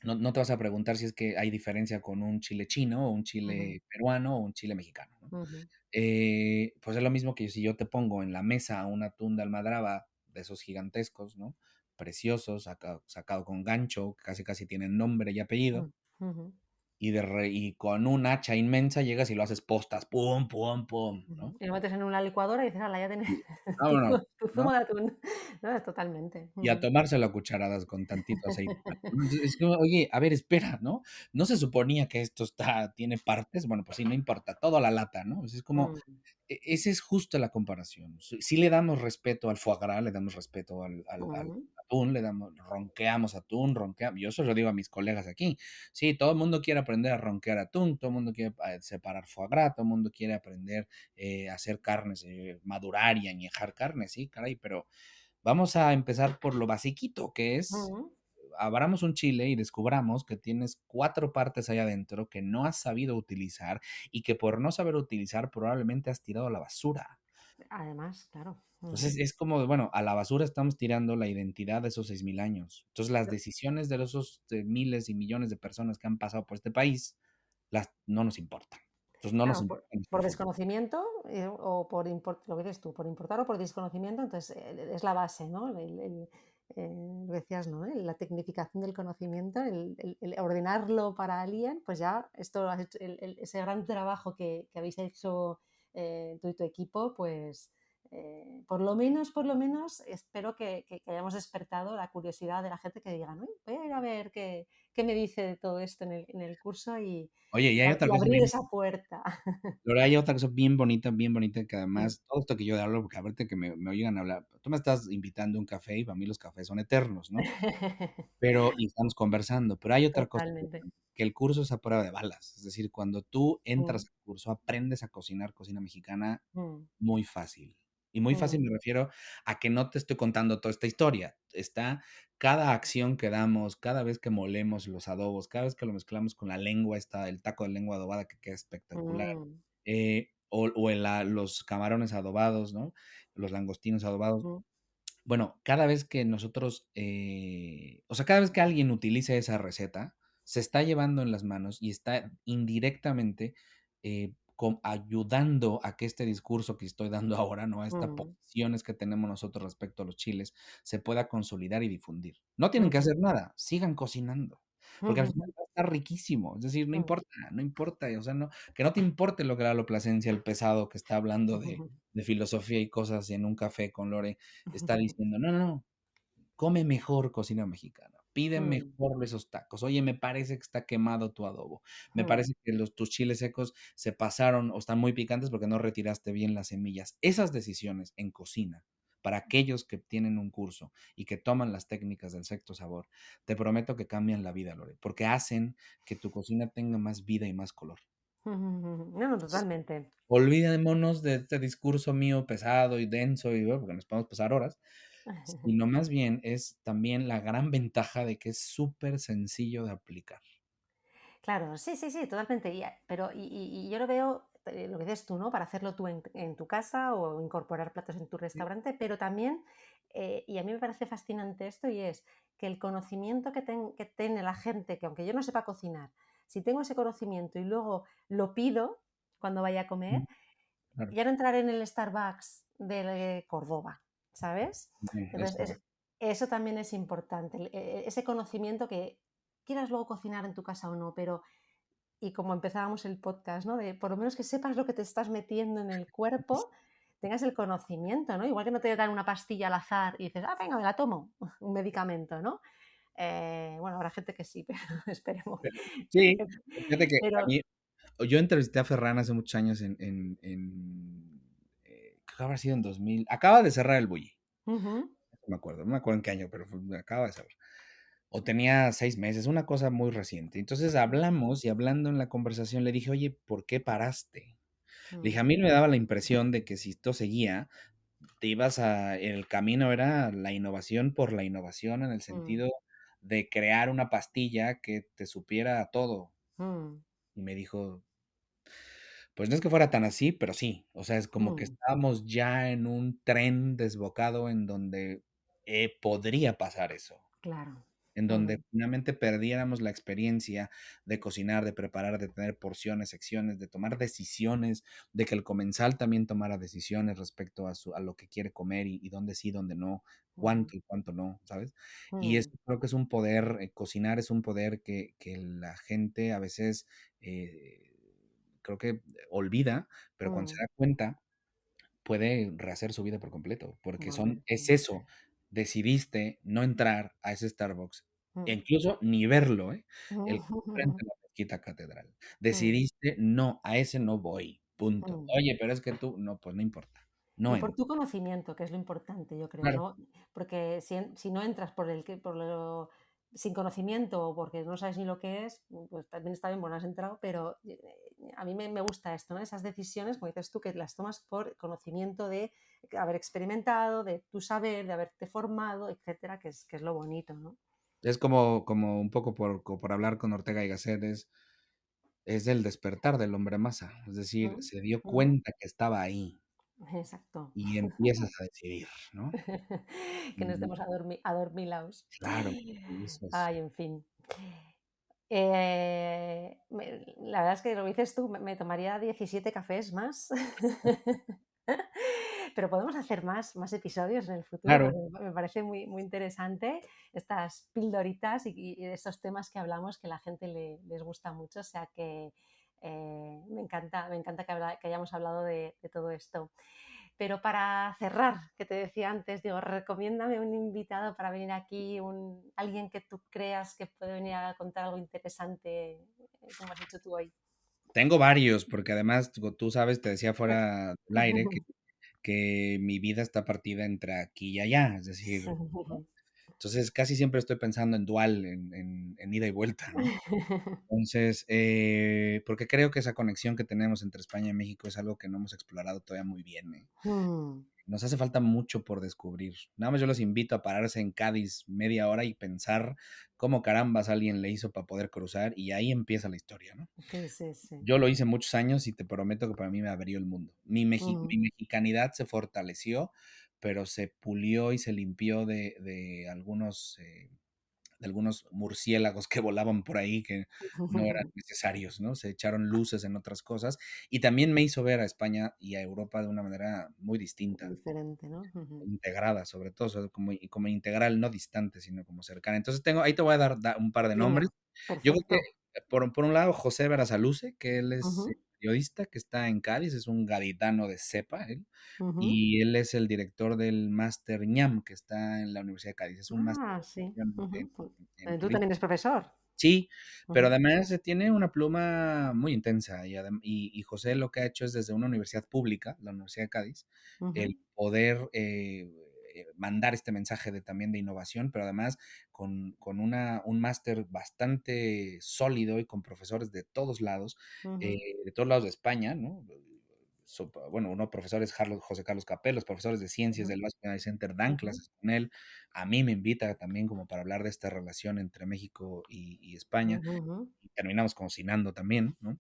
no te vas a preguntar si es que hay diferencia con un chile chino o un ujú, chile peruano o un chile mexicano, ¿no? ujú, Pues es lo mismo que si yo te pongo en la mesa un atún de almadraba de esos gigantescos, ¿no? Preciosos, sacado con gancho, casi casi tienen nombre y apellido, mm, ujú, y con un hacha inmensa llegas y lo haces postas, pum, pum, pum, ujú. ¿no? Y lo metes en una licuadora y dices: "Hala, ya tienes Y tu vámonos, tu ¿no? zumo de atún". No, es totalmente. Y a Ujú. tomárselo a cucharadas con tantito aceite, ¿no? Entonces, es como, oye, a ver, espera, ¿no? ¿No se suponía que esto tiene partes? Bueno, pues sí, no importa, todo a la lata, ¿no? Es como, Mm, esa es justo la comparación. Sí le damos respeto al foie gras, le damos respeto al mm, atún, ronqueamos atún, yo se lo digo a mis colegas aquí. Sí, todo el mundo quiere aprender a ronquear atún, todo el mundo quiere separar foie gras, todo el mundo quiere aprender a hacer carnes, madurar y añejar carnes, sí, caray, pero vamos a empezar por lo basiquito, que es, mm. abramos un chile y descubramos que tienes 4 partes ahí adentro que no has sabido utilizar y que por no saber utilizar probablemente has tirado a la basura. Además, claro. Entonces, Ujú. es como, bueno, a la basura estamos tirando la identidad de esos 6.000 años. Entonces, las decisiones de esos, miles y millones de personas que han pasado por este país, no nos importan. Entonces, no nos Claro, importa nuestro por futuro. desconocimiento, o por lo que dices tú, por importar o por desconocimiento, entonces, es la base, ¿no? Lo decías, ¿no? La tecnificación del conocimiento, el ordenarlo para alguien, pues ya esto lo has hecho ese gran trabajo que habéis hecho, tú y tu equipo, pues, por lo menos espero que hayamos despertado la curiosidad de la gente que digan: "Uy, voy a ir a ver qué me dice de todo esto en el curso", Oye, y hay otra y cosa abrir bien. esa puerta. Pero hay otra cosa bien bonita, que además, todo esto que yo hablo, porque aparte que me oigan hablar, tú me estás invitando a un café y para mí los cafés son eternos, ¿no? Y estamos conversando, pero hay otra cosa Totalmente. importante, que el curso es a prueba de balas. Es decir, cuando tú Mm, entras al curso, aprendes a cocinar cocina mexicana mm, muy fácil. Y muy fácil mm, me refiero a que no te estoy contando toda esta historia. Está cada acción que damos, cada vez que molemos los adobos, cada vez que lo mezclamos con la lengua, el taco de lengua adobada que queda espectacular, mm, o los camarones adobados, ¿no? Los langostinos adobados. mm, Bueno, cada vez que nosotros, o sea, cada vez que alguien utilice esa receta, se está llevando en las manos y está indirectamente ayudando a que este discurso que estoy dando ahora, ¿no? A estas mm, posiciones que tenemos nosotros respecto a los chiles, se pueda consolidar y difundir. No tienen que ujú, hacer nada, sigan cocinando, porque al final ujujú, va a estar riquísimo. Es decir, no mm, importa, no importa, o sea, que no te importe lo que da la Plasencia, el pesado que está hablando ujujú, de filosofía y cosas en un café con Lore, está diciendo, no, no, no, come mejor cocina mexicana, pide mm, mejor esos tacos. Oye, me parece que está quemado tu adobo. Me mm, parece que tus chiles secos se pasaron o están muy picantes porque no retiraste bien las semillas. Esas decisiones en cocina, para aquellos que tienen un curso y que toman las técnicas del sexto sabor, te prometo que cambian la vida, Lore, porque hacen que tu cocina tenga más vida y más color. ujujujú. No, no, totalmente. Olvidémonos de este discurso mío pesado y denso y bueno, porque nos podemos pasar horas, sino más bien es también la gran ventaja de que es súper sencillo de aplicar. Claro, sí, sí, sí, totalmente. Y yo lo veo, lo que dices tú, ¿no? Para hacerlo tú en tu casa o incorporar platos en tu Sí. restaurante, pero también Y a mí me parece fascinante esto y es que el conocimiento que tiene la gente, que aunque yo no sepa cocinar, si tengo ese conocimiento y luego lo pido cuando vaya a comer, Mm, claro. ya no entraré en el Starbucks de Córdoba, ¿sabes? Es Entonces, correcto. eso también es importante, ese conocimiento que quieras luego cocinar en tu casa o no, pero y como empezábamos el podcast, ¿no? De por lo menos que sepas lo que te estás metiendo en el cuerpo, tengas el conocimiento, ¿no? Igual que no te dan una pastilla al azar y dices, ah, venga, me la tomo, un medicamento, ¿no? Bueno, habrá gente que sí, pero esperemos. Pero sí, fíjate que a Pero, mí yo entrevisté a Ferran hace muchos años creo que habrá sido en 2000, acaba de cerrar el Bulli, ujú, no me acuerdo en qué año, pero acaba de cerrar. O tenía 6 meses, una cosa muy reciente. Entonces hablamos y hablando en la conversación le dije: "Oye, ¿por qué paraste?". Le dije: mm, "A mí me daba la impresión de que si esto seguía, te ibas a el camino era la innovación por la innovación, en el mm, sentido de crear una pastilla que te supiera a todo". mm, Y me dijo: "Pues no es que fuera tan así, pero sí". O sea, es como que mm, estábamos ya en un tren desbocado en donde, podría pasar eso. claro. En donde Ujú, finalmente perdiéramos la experiencia de cocinar, de preparar, de tener porciones, secciones, de tomar decisiones, de que el comensal también tomara decisiones respecto a lo que quiere comer y dónde sí, dónde no, ujú, cuánto y cuánto no, ¿sabes? Y eso mm, creo que es un poder, cocinar es un poder que la gente a veces, creo que olvida, pero cuando se mm. da cuenta puede rehacer su vida por completo, porque Bueno, es sí. eso, decidiste no entrar a ese Starbucks, e Mm. incluso ni verlo, el frente a la mezquita catedral. Mm, Decidiste: "No, a ese no voy, punto". mm. Oye, pero es que tú no, pues no importa, no Y por entro. tu conocimiento, que es lo importante, yo creo, Claro, ¿no? Porque si no entras por lo sin conocimiento o porque no sabes ni lo que es, pues también está bien, bueno, has entrado, pero, a mí me gusta esto, ¿no? Esas decisiones, como dices tú, que las tomas por conocimiento de haber experimentado, de tu saber, de haberte formado, etcétera, que es lo bonito, ¿no? es como un poco por hablar con Ortega y Gasset, es el despertar del hombre masa, es decir, Mm, se dio ujú, cuenta que estaba ahí exacto. y empiezas a decidir, ¿no? Que no Y estemos adormilados. claro, y eso es. Ay, en fin. La verdad es que lo dices tú, me tomaría 17 cafés más. Pero podemos hacer más episodios en el futuro, Claro. porque me parece muy interesante estas pildoritas y estos temas que hablamos que a la gente les gusta mucho. O sea que, me encanta que hayamos hablado de todo esto. Pero para cerrar, que te decía antes, digo, recomiéndame un invitado para venir aquí, alguien que tú creas que puede venir a contar algo interesante, como has hecho tú hoy. Tengo varios, porque además, tú sabes, te decía fuera del aire que mi vida está partida entre aquí y allá, es decir, entonces casi siempre estoy pensando en dual, en ida y vuelta, ¿no? Entonces, porque creo que esa conexión que tenemos entre España y México es algo que no hemos explorado todavía muy bien, ¿eh? Mm, Nos hace falta mucho por descubrir. Nada más yo los invito a pararse en Cádiz media hora y pensar cómo carambas alguien le hizo para poder cruzar y ahí empieza la historia, ¿no? sí, sí, sí. Yo lo hice muchos años y te prometo que para mí me abrió el mundo. Mi Mm, mexicanidad se fortaleció, pero se pulió y se limpió de algunos murciélagos que volaban por ahí que no eran necesarios, ¿no? Se echaron luces en otras cosas y también me hizo ver a España y a Europa de una manera muy distinta, diferente, ¿no? Ujú. integrada, sobre todo, o sea, como integral, no distante, sino como cercana. Entonces ahí te voy a dar un par de nombres. Venga, Yo creo que perfecto. por un lado, José Berasaluce, que él es Ujú, periodista, que está en Cádiz, es un gaditano de cepa, él, ujú. y él es el director del máster ñam, que está en la Universidad de Cádiz. Es un máster Ah, sí. en, Ujú. en ¿Tú también turismo. eres profesor? Sí, pero Ujú, además tiene una pluma muy intensa y José lo que ha hecho es desde una universidad pública, la Universidad de Cádiz, ujú, el poder mandar este mensaje también de innovación, pero además con un máster bastante sólido y con profesores de todos lados, ujú, de todos lados de España, ¿no? Bueno, uno profesor es José Carlos Capel, los profesores de ciencias ujú, del Basque University Center dan ujú, clases con él. A mí me invita también como para hablar de esta relación entre México y España, ujú, ujú. y terminamos cocinando también, ¿no?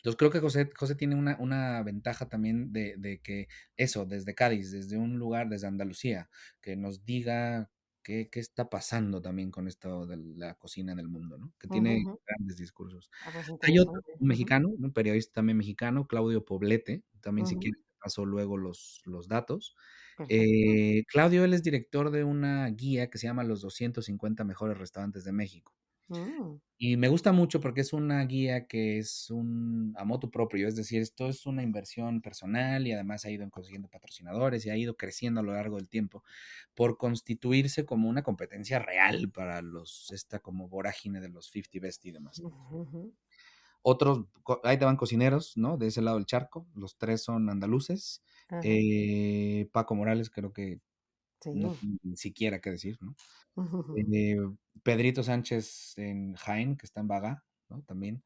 Entonces, creo que José tiene una ventaja también de que eso, desde Cádiz, desde un lugar, desde Andalucía, que nos diga qué está pasando también con esto de la cocina en el mundo, ¿no? Que Ujú, tiene ujú. grandes discursos. Ah, pues Hay otro, interesante. un Ujú, mexicano, un periodista también mexicano, Claudio Poblete, también si ujú. quieres te paso luego los datos. Perfecto. Claudio, él es director de una guía que se llama Los 250 mejores restaurantes de México. Mm, Y me gusta mucho porque es una guía que es un a motu propio, es decir, esto es una inversión personal y además ha ido consiguiendo patrocinadores y ha ido creciendo a lo largo del tiempo por constituirse como una competencia real para esta como vorágine de los 50 Best y demás. ujú, ujú. Otros, ahí te van cocineros, ¿no? De ese lado del charco, los tres son andaluces. Ajá. Paco Morales creo que Sí. no tiene ni siquiera qué decir, ¿no? Ujú, ujú. Eh, Pedrito Sánchez en Jaén, que está en Bagá, ¿no? También,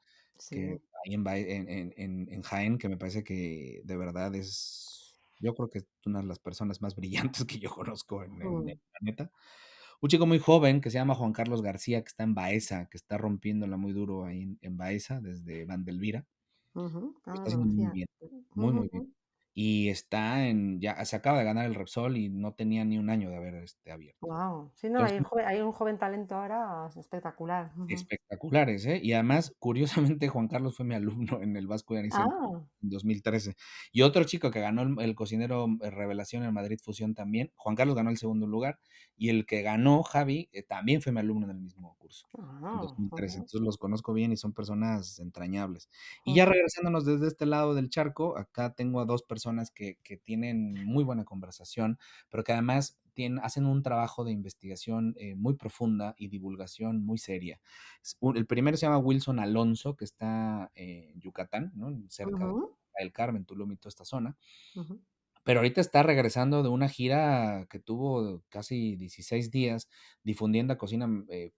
que Sí. ahí en Jaén, que me parece que de verdad es, yo creo que es una de las personas más brillantes que yo conozco en el Ujú, planeta. Un chico muy joven que se llama Juan Carlos García, que está en Baeza, que está rompiéndola muy duro ahí en Baeza, desde Vandelvira. ujú. Ah, Lo no está lo haciendo muy conocía. bien, muy, Ujú, muy bien. ujú. Y está ya se acaba de ganar el Repsol y no tenía ni un año de haber, abierto. Guau. Sí, no, Entonces hay un joven talento ahora espectacular. Ujú. espectaculares, ¿eh? Y además, curiosamente, Juan Carlos fue mi alumno en el Vasco de Anicen Ah. en 2013. Y otro chico que ganó el cocinero revelación en Madrid Fusión también, Juan Carlos ganó el segundo lugar, y el que ganó, Javi, también fue mi alumno en el mismo curso, en Ah, 2013. ujú, Entonces los conozco bien y son personas entrañables. Y ya ujú, regresándonos desde este lado del charco, acá tengo a dos personas que tienen muy buena conversación, pero que además hacen un trabajo de investigación muy profunda y divulgación muy seria. El primero se llama Wilson Alonso, que está en Yucatán, ¿no? Cerca de ujú, el Carmen, Tulum y toda esta zona. ujú, Pero ahorita está regresando de una gira que tuvo casi 16 días difundiendo cocina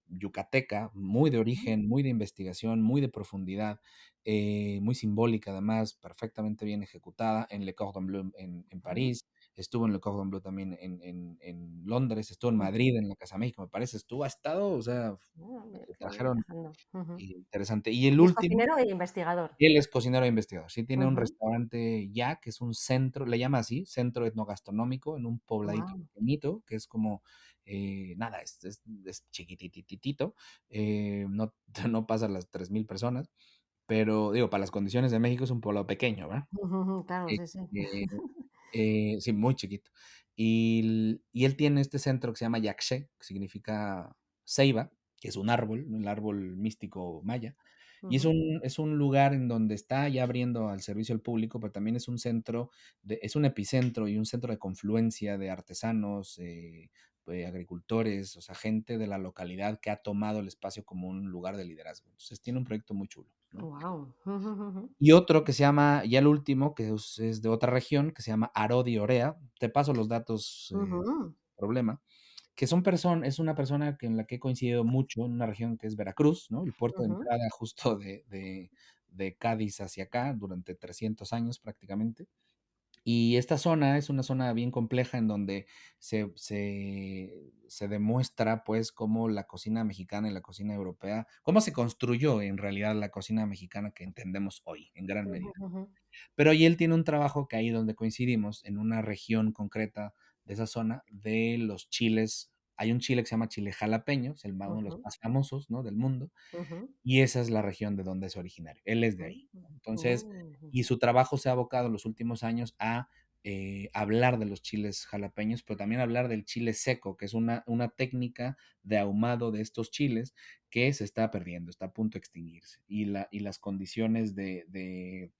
yucateca, muy de ujú, origen, muy de investigación, muy de profundidad, muy simbólica además, perfectamente bien ejecutada en Le Cordon Bleu en ujú, París, estuvo en Le Cordon Bleu también en Londres, estuvo en ujú. Madrid, en la Casa México, me parece, ha estado, o sea, Ah, mira, se qué bien trajeron viajando. Ujú. interesante. Y el Y es último cocinero e investigador. él es cocinero e investigador. Sí, tiene un Ujú. restaurante ya, que es un centro, le llama así, centro etnogastronómico, en un pobladito Guau. pequeñito, que es como, nada, es chiquitititito, no, no pasa las 3,000 personas, pero digo, para las condiciones de México es un poblado pequeño, ¿verdad? Ujú, ujú. Claro, sí, sí. Este, sí, muy chiquito. Y él tiene este centro que se llama Yaxché, que significa ceiba, que es un árbol, ¿no? El árbol místico maya. Y Ujú. es un lugar en donde está ya abriendo al servicio al público, pero también es un centro, es un epicentro y un centro de confluencia de artesanos, agricultores, o sea, gente de la localidad que ha tomado el espacio como un lugar de liderazgo. Entonces tiene un proyecto muy chulo, ¿no? Guau. Ujú, ujú. Y otro que se llama, ya el último, que es de otra región, que se llama Arodi Orea. Te paso los datos, Ujú, problema, que es una persona en la que he coincidido mucho en una región que es Veracruz, ¿no? El puerto de ujú, entrada justo de Cádiz hacia acá durante 300 años prácticamente. Y esta zona es una zona bien compleja en donde se demuestra, pues, cómo la cocina mexicana y la cocina europea, cómo se construyó en realidad la cocina mexicana que entendemos hoy, en gran ujú, medida. ujú, Pero ahí él tiene un trabajo que ahí donde coincidimos, en una región concreta de esa zona, de los chiles. Hay un chile que se llama chile jalapeño, es uno de los ujú, más famosos, ¿no? Del mundo, ujú, y esa es la región de donde es originario. Él es de ujú, ahí, ¿no? Entonces, ujú, y su trabajo se ha abocado en los últimos años a hablar de los chiles jalapeños, pero también hablar del chile seco, que es una técnica de ahumado de estos chiles que se está perdiendo, está a punto de extinguirse. Y las condiciones de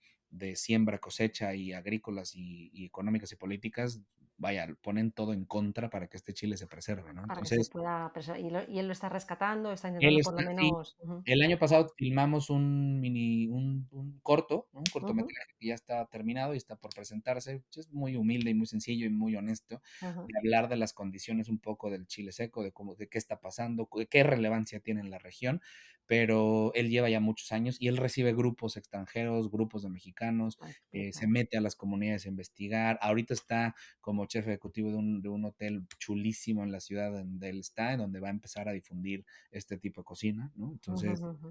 siembra, cosecha y agrícolas y económicas y políticas, vaya, ponen todo en contra para que este chile se preserve, ¿no? para que se Entonces, pueda y él lo está rescatando, está él intentando por está lo sí, menos ujú, el año pasado filmamos un corto, ¿no? Un ujú, cortometraje que ya está terminado y está por presentarse. Es muy humilde y muy sencillo y muy honesto ajá, de hablar de las condiciones un poco del chile seco, de qué está pasando, qué relevancia tiene en la región, pero él lleva ya muchos años y él recibe grupos extranjeros, grupos de mexicanos, a se explicar. mete a las comunidades a investigar. Ahorita está como chef ejecutivo de un hotel chulísimo en la ciudad donde él está, en donde va a empezar a difundir este tipo de cocina, ¿no? Ujú, Entonces, ujú.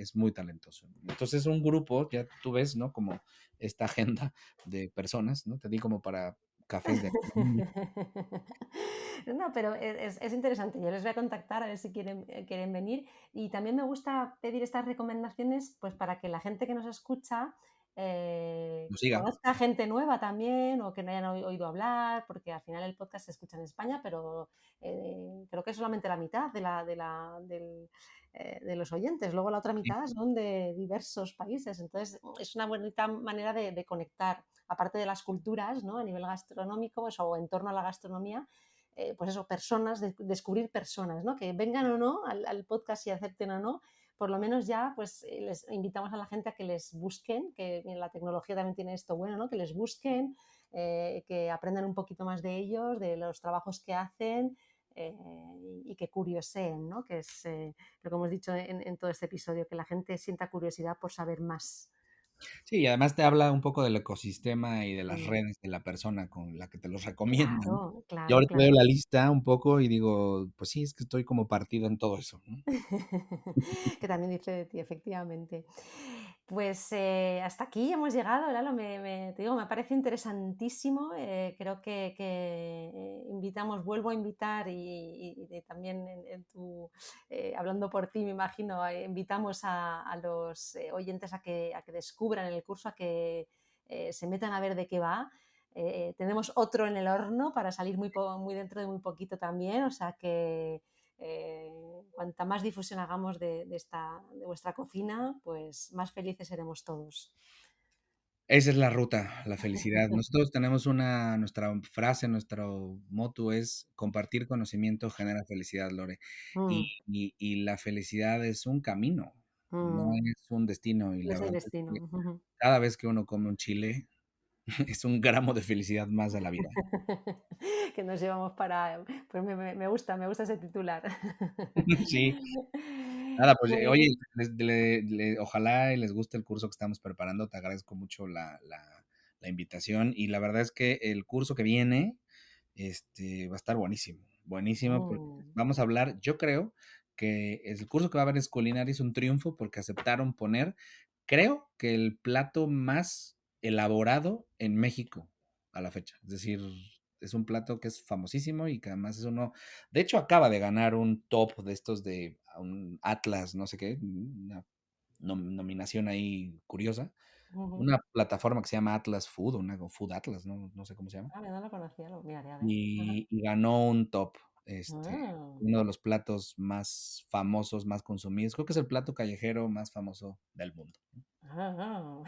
es muy talentoso. Entonces, un grupo, ya tú ves, ¿no? Como esta agenda de personas, ¿no? Te di como para cafés de... No, pero es interesante. Yo les voy a contactar a ver si quieren venir. Y también me gusta pedir estas recomendaciones pues para que la gente que nos escucha Lo siga. conozca gente nueva también o que no hayan oído hablar, porque al final el podcast se escucha en España, pero creo que es solamente la mitad de los oyentes. Luego la otra Sí, mitad son de diversos países. Entonces es una bonita manera de conectar, aparte de las culturas, ¿no? A nivel gastronómico pues, o en torno a la gastronomía, pues eso, personas, descubrir personas, ¿no? Que vengan o no al podcast y acepten o no, por lo menos ya pues les invitamos a la gente a que les busquen, que la tecnología también tiene esto bueno, ¿no? Que les busquen, que aprendan un poquito más de ellos, de los trabajos que hacen eh, y que curioseen, ¿no? Que es lo que hemos dicho en todo este episodio, que la gente sienta curiosidad por saber más. sí, y además te habla un poco del ecosistema y de las Mm, redes de la persona con la que te los recomienda, ¿no? claro, Yo claro, ahorita veo claro. la lista un poco y digo, pues sí, es que estoy como partido en todo eso, ¿no? Que también dice de ti, efectivamente. Pues hasta aquí hemos llegado, Lalo. Te digo, me parece interesantísimo. Creo que invitamos, vuelvo a invitar y también hablando por ti, me imagino, invitamos a los oyentes a que descubran el curso, a que se metan a ver de qué va. Tenemos otro en el horno para salir muy dentro de muy poquito también, o sea que cuanta más difusión hagamos de vuestra cocina, pues más felices seremos todos. Esa es la ruta, la felicidad. Nosotros tenemos nuestra frase, nuestro motto es compartir conocimiento genera felicidad, Lore. Y, Mm, y la felicidad es un camino, no mm, es un destino. Y no la es el verdad es destino. que Ujú. cada vez que uno come un chile, es un gramo de felicidad más a la vida. Que nos llevamos para... Pues me gusta ese titular. Sí. Nada, pues, oye, Pues, ojalá y les guste el curso que estamos preparando. Te agradezco mucho la invitación y la verdad es que el curso que viene, va a estar buenísimo, buenísimo, porque mm, vamos a hablar, yo creo que el curso que va a haber es Culinary es un triunfo porque aceptaron poner, creo que el plato más elaborado en México a la fecha. Es decir, es un plato que es famosísimo y que además es uno, de hecho acaba de ganar un top de estos de un Atlas, no sé qué, una nominación ahí curiosa, ujú. una plataforma que se llama Atlas Food, o Food Atlas, no sé cómo se llama, Ah, no lo conocía, lo miraré a ver. Ajá. y ganó un top, Ah, uno de los platos más famosos, más consumidos. Creo que es el plato callejero más famoso del mundo. ah.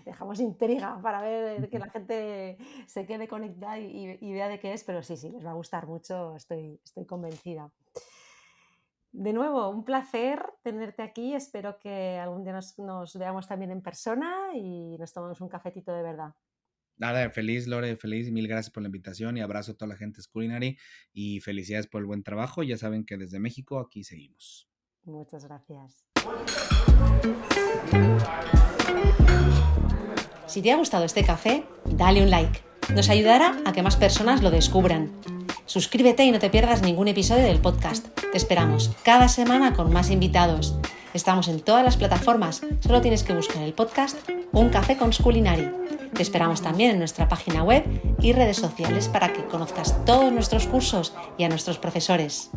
Dejamos intriga para ver que Ujú. la gente se quede conectada y vea de qué es, pero sí, sí, les va a gustar mucho, estoy convencida. De nuevo, un placer tenerte aquí. Espero que algún día nos veamos también en persona y nos tomemos un cafetito de verdad. Nada, feliz, Lore, feliz, y mil gracias por la invitación y abrazo a toda la gente de Culinary y felicidades por el buen trabajo. Ya saben que desde México aquí seguimos. Muchas gracias. Si te ha gustado este café, dale un like. Nos ayudará a que más personas lo descubran. Suscríbete y no te pierdas ningún episodio del podcast. Te esperamos cada semana con más invitados. Estamos en todas las plataformas. Solo tienes que buscar el podcast Un Café con Culinary. Te esperamos también en nuestra página web y redes sociales para que conozcas todos nuestros cursos y a nuestros profesores.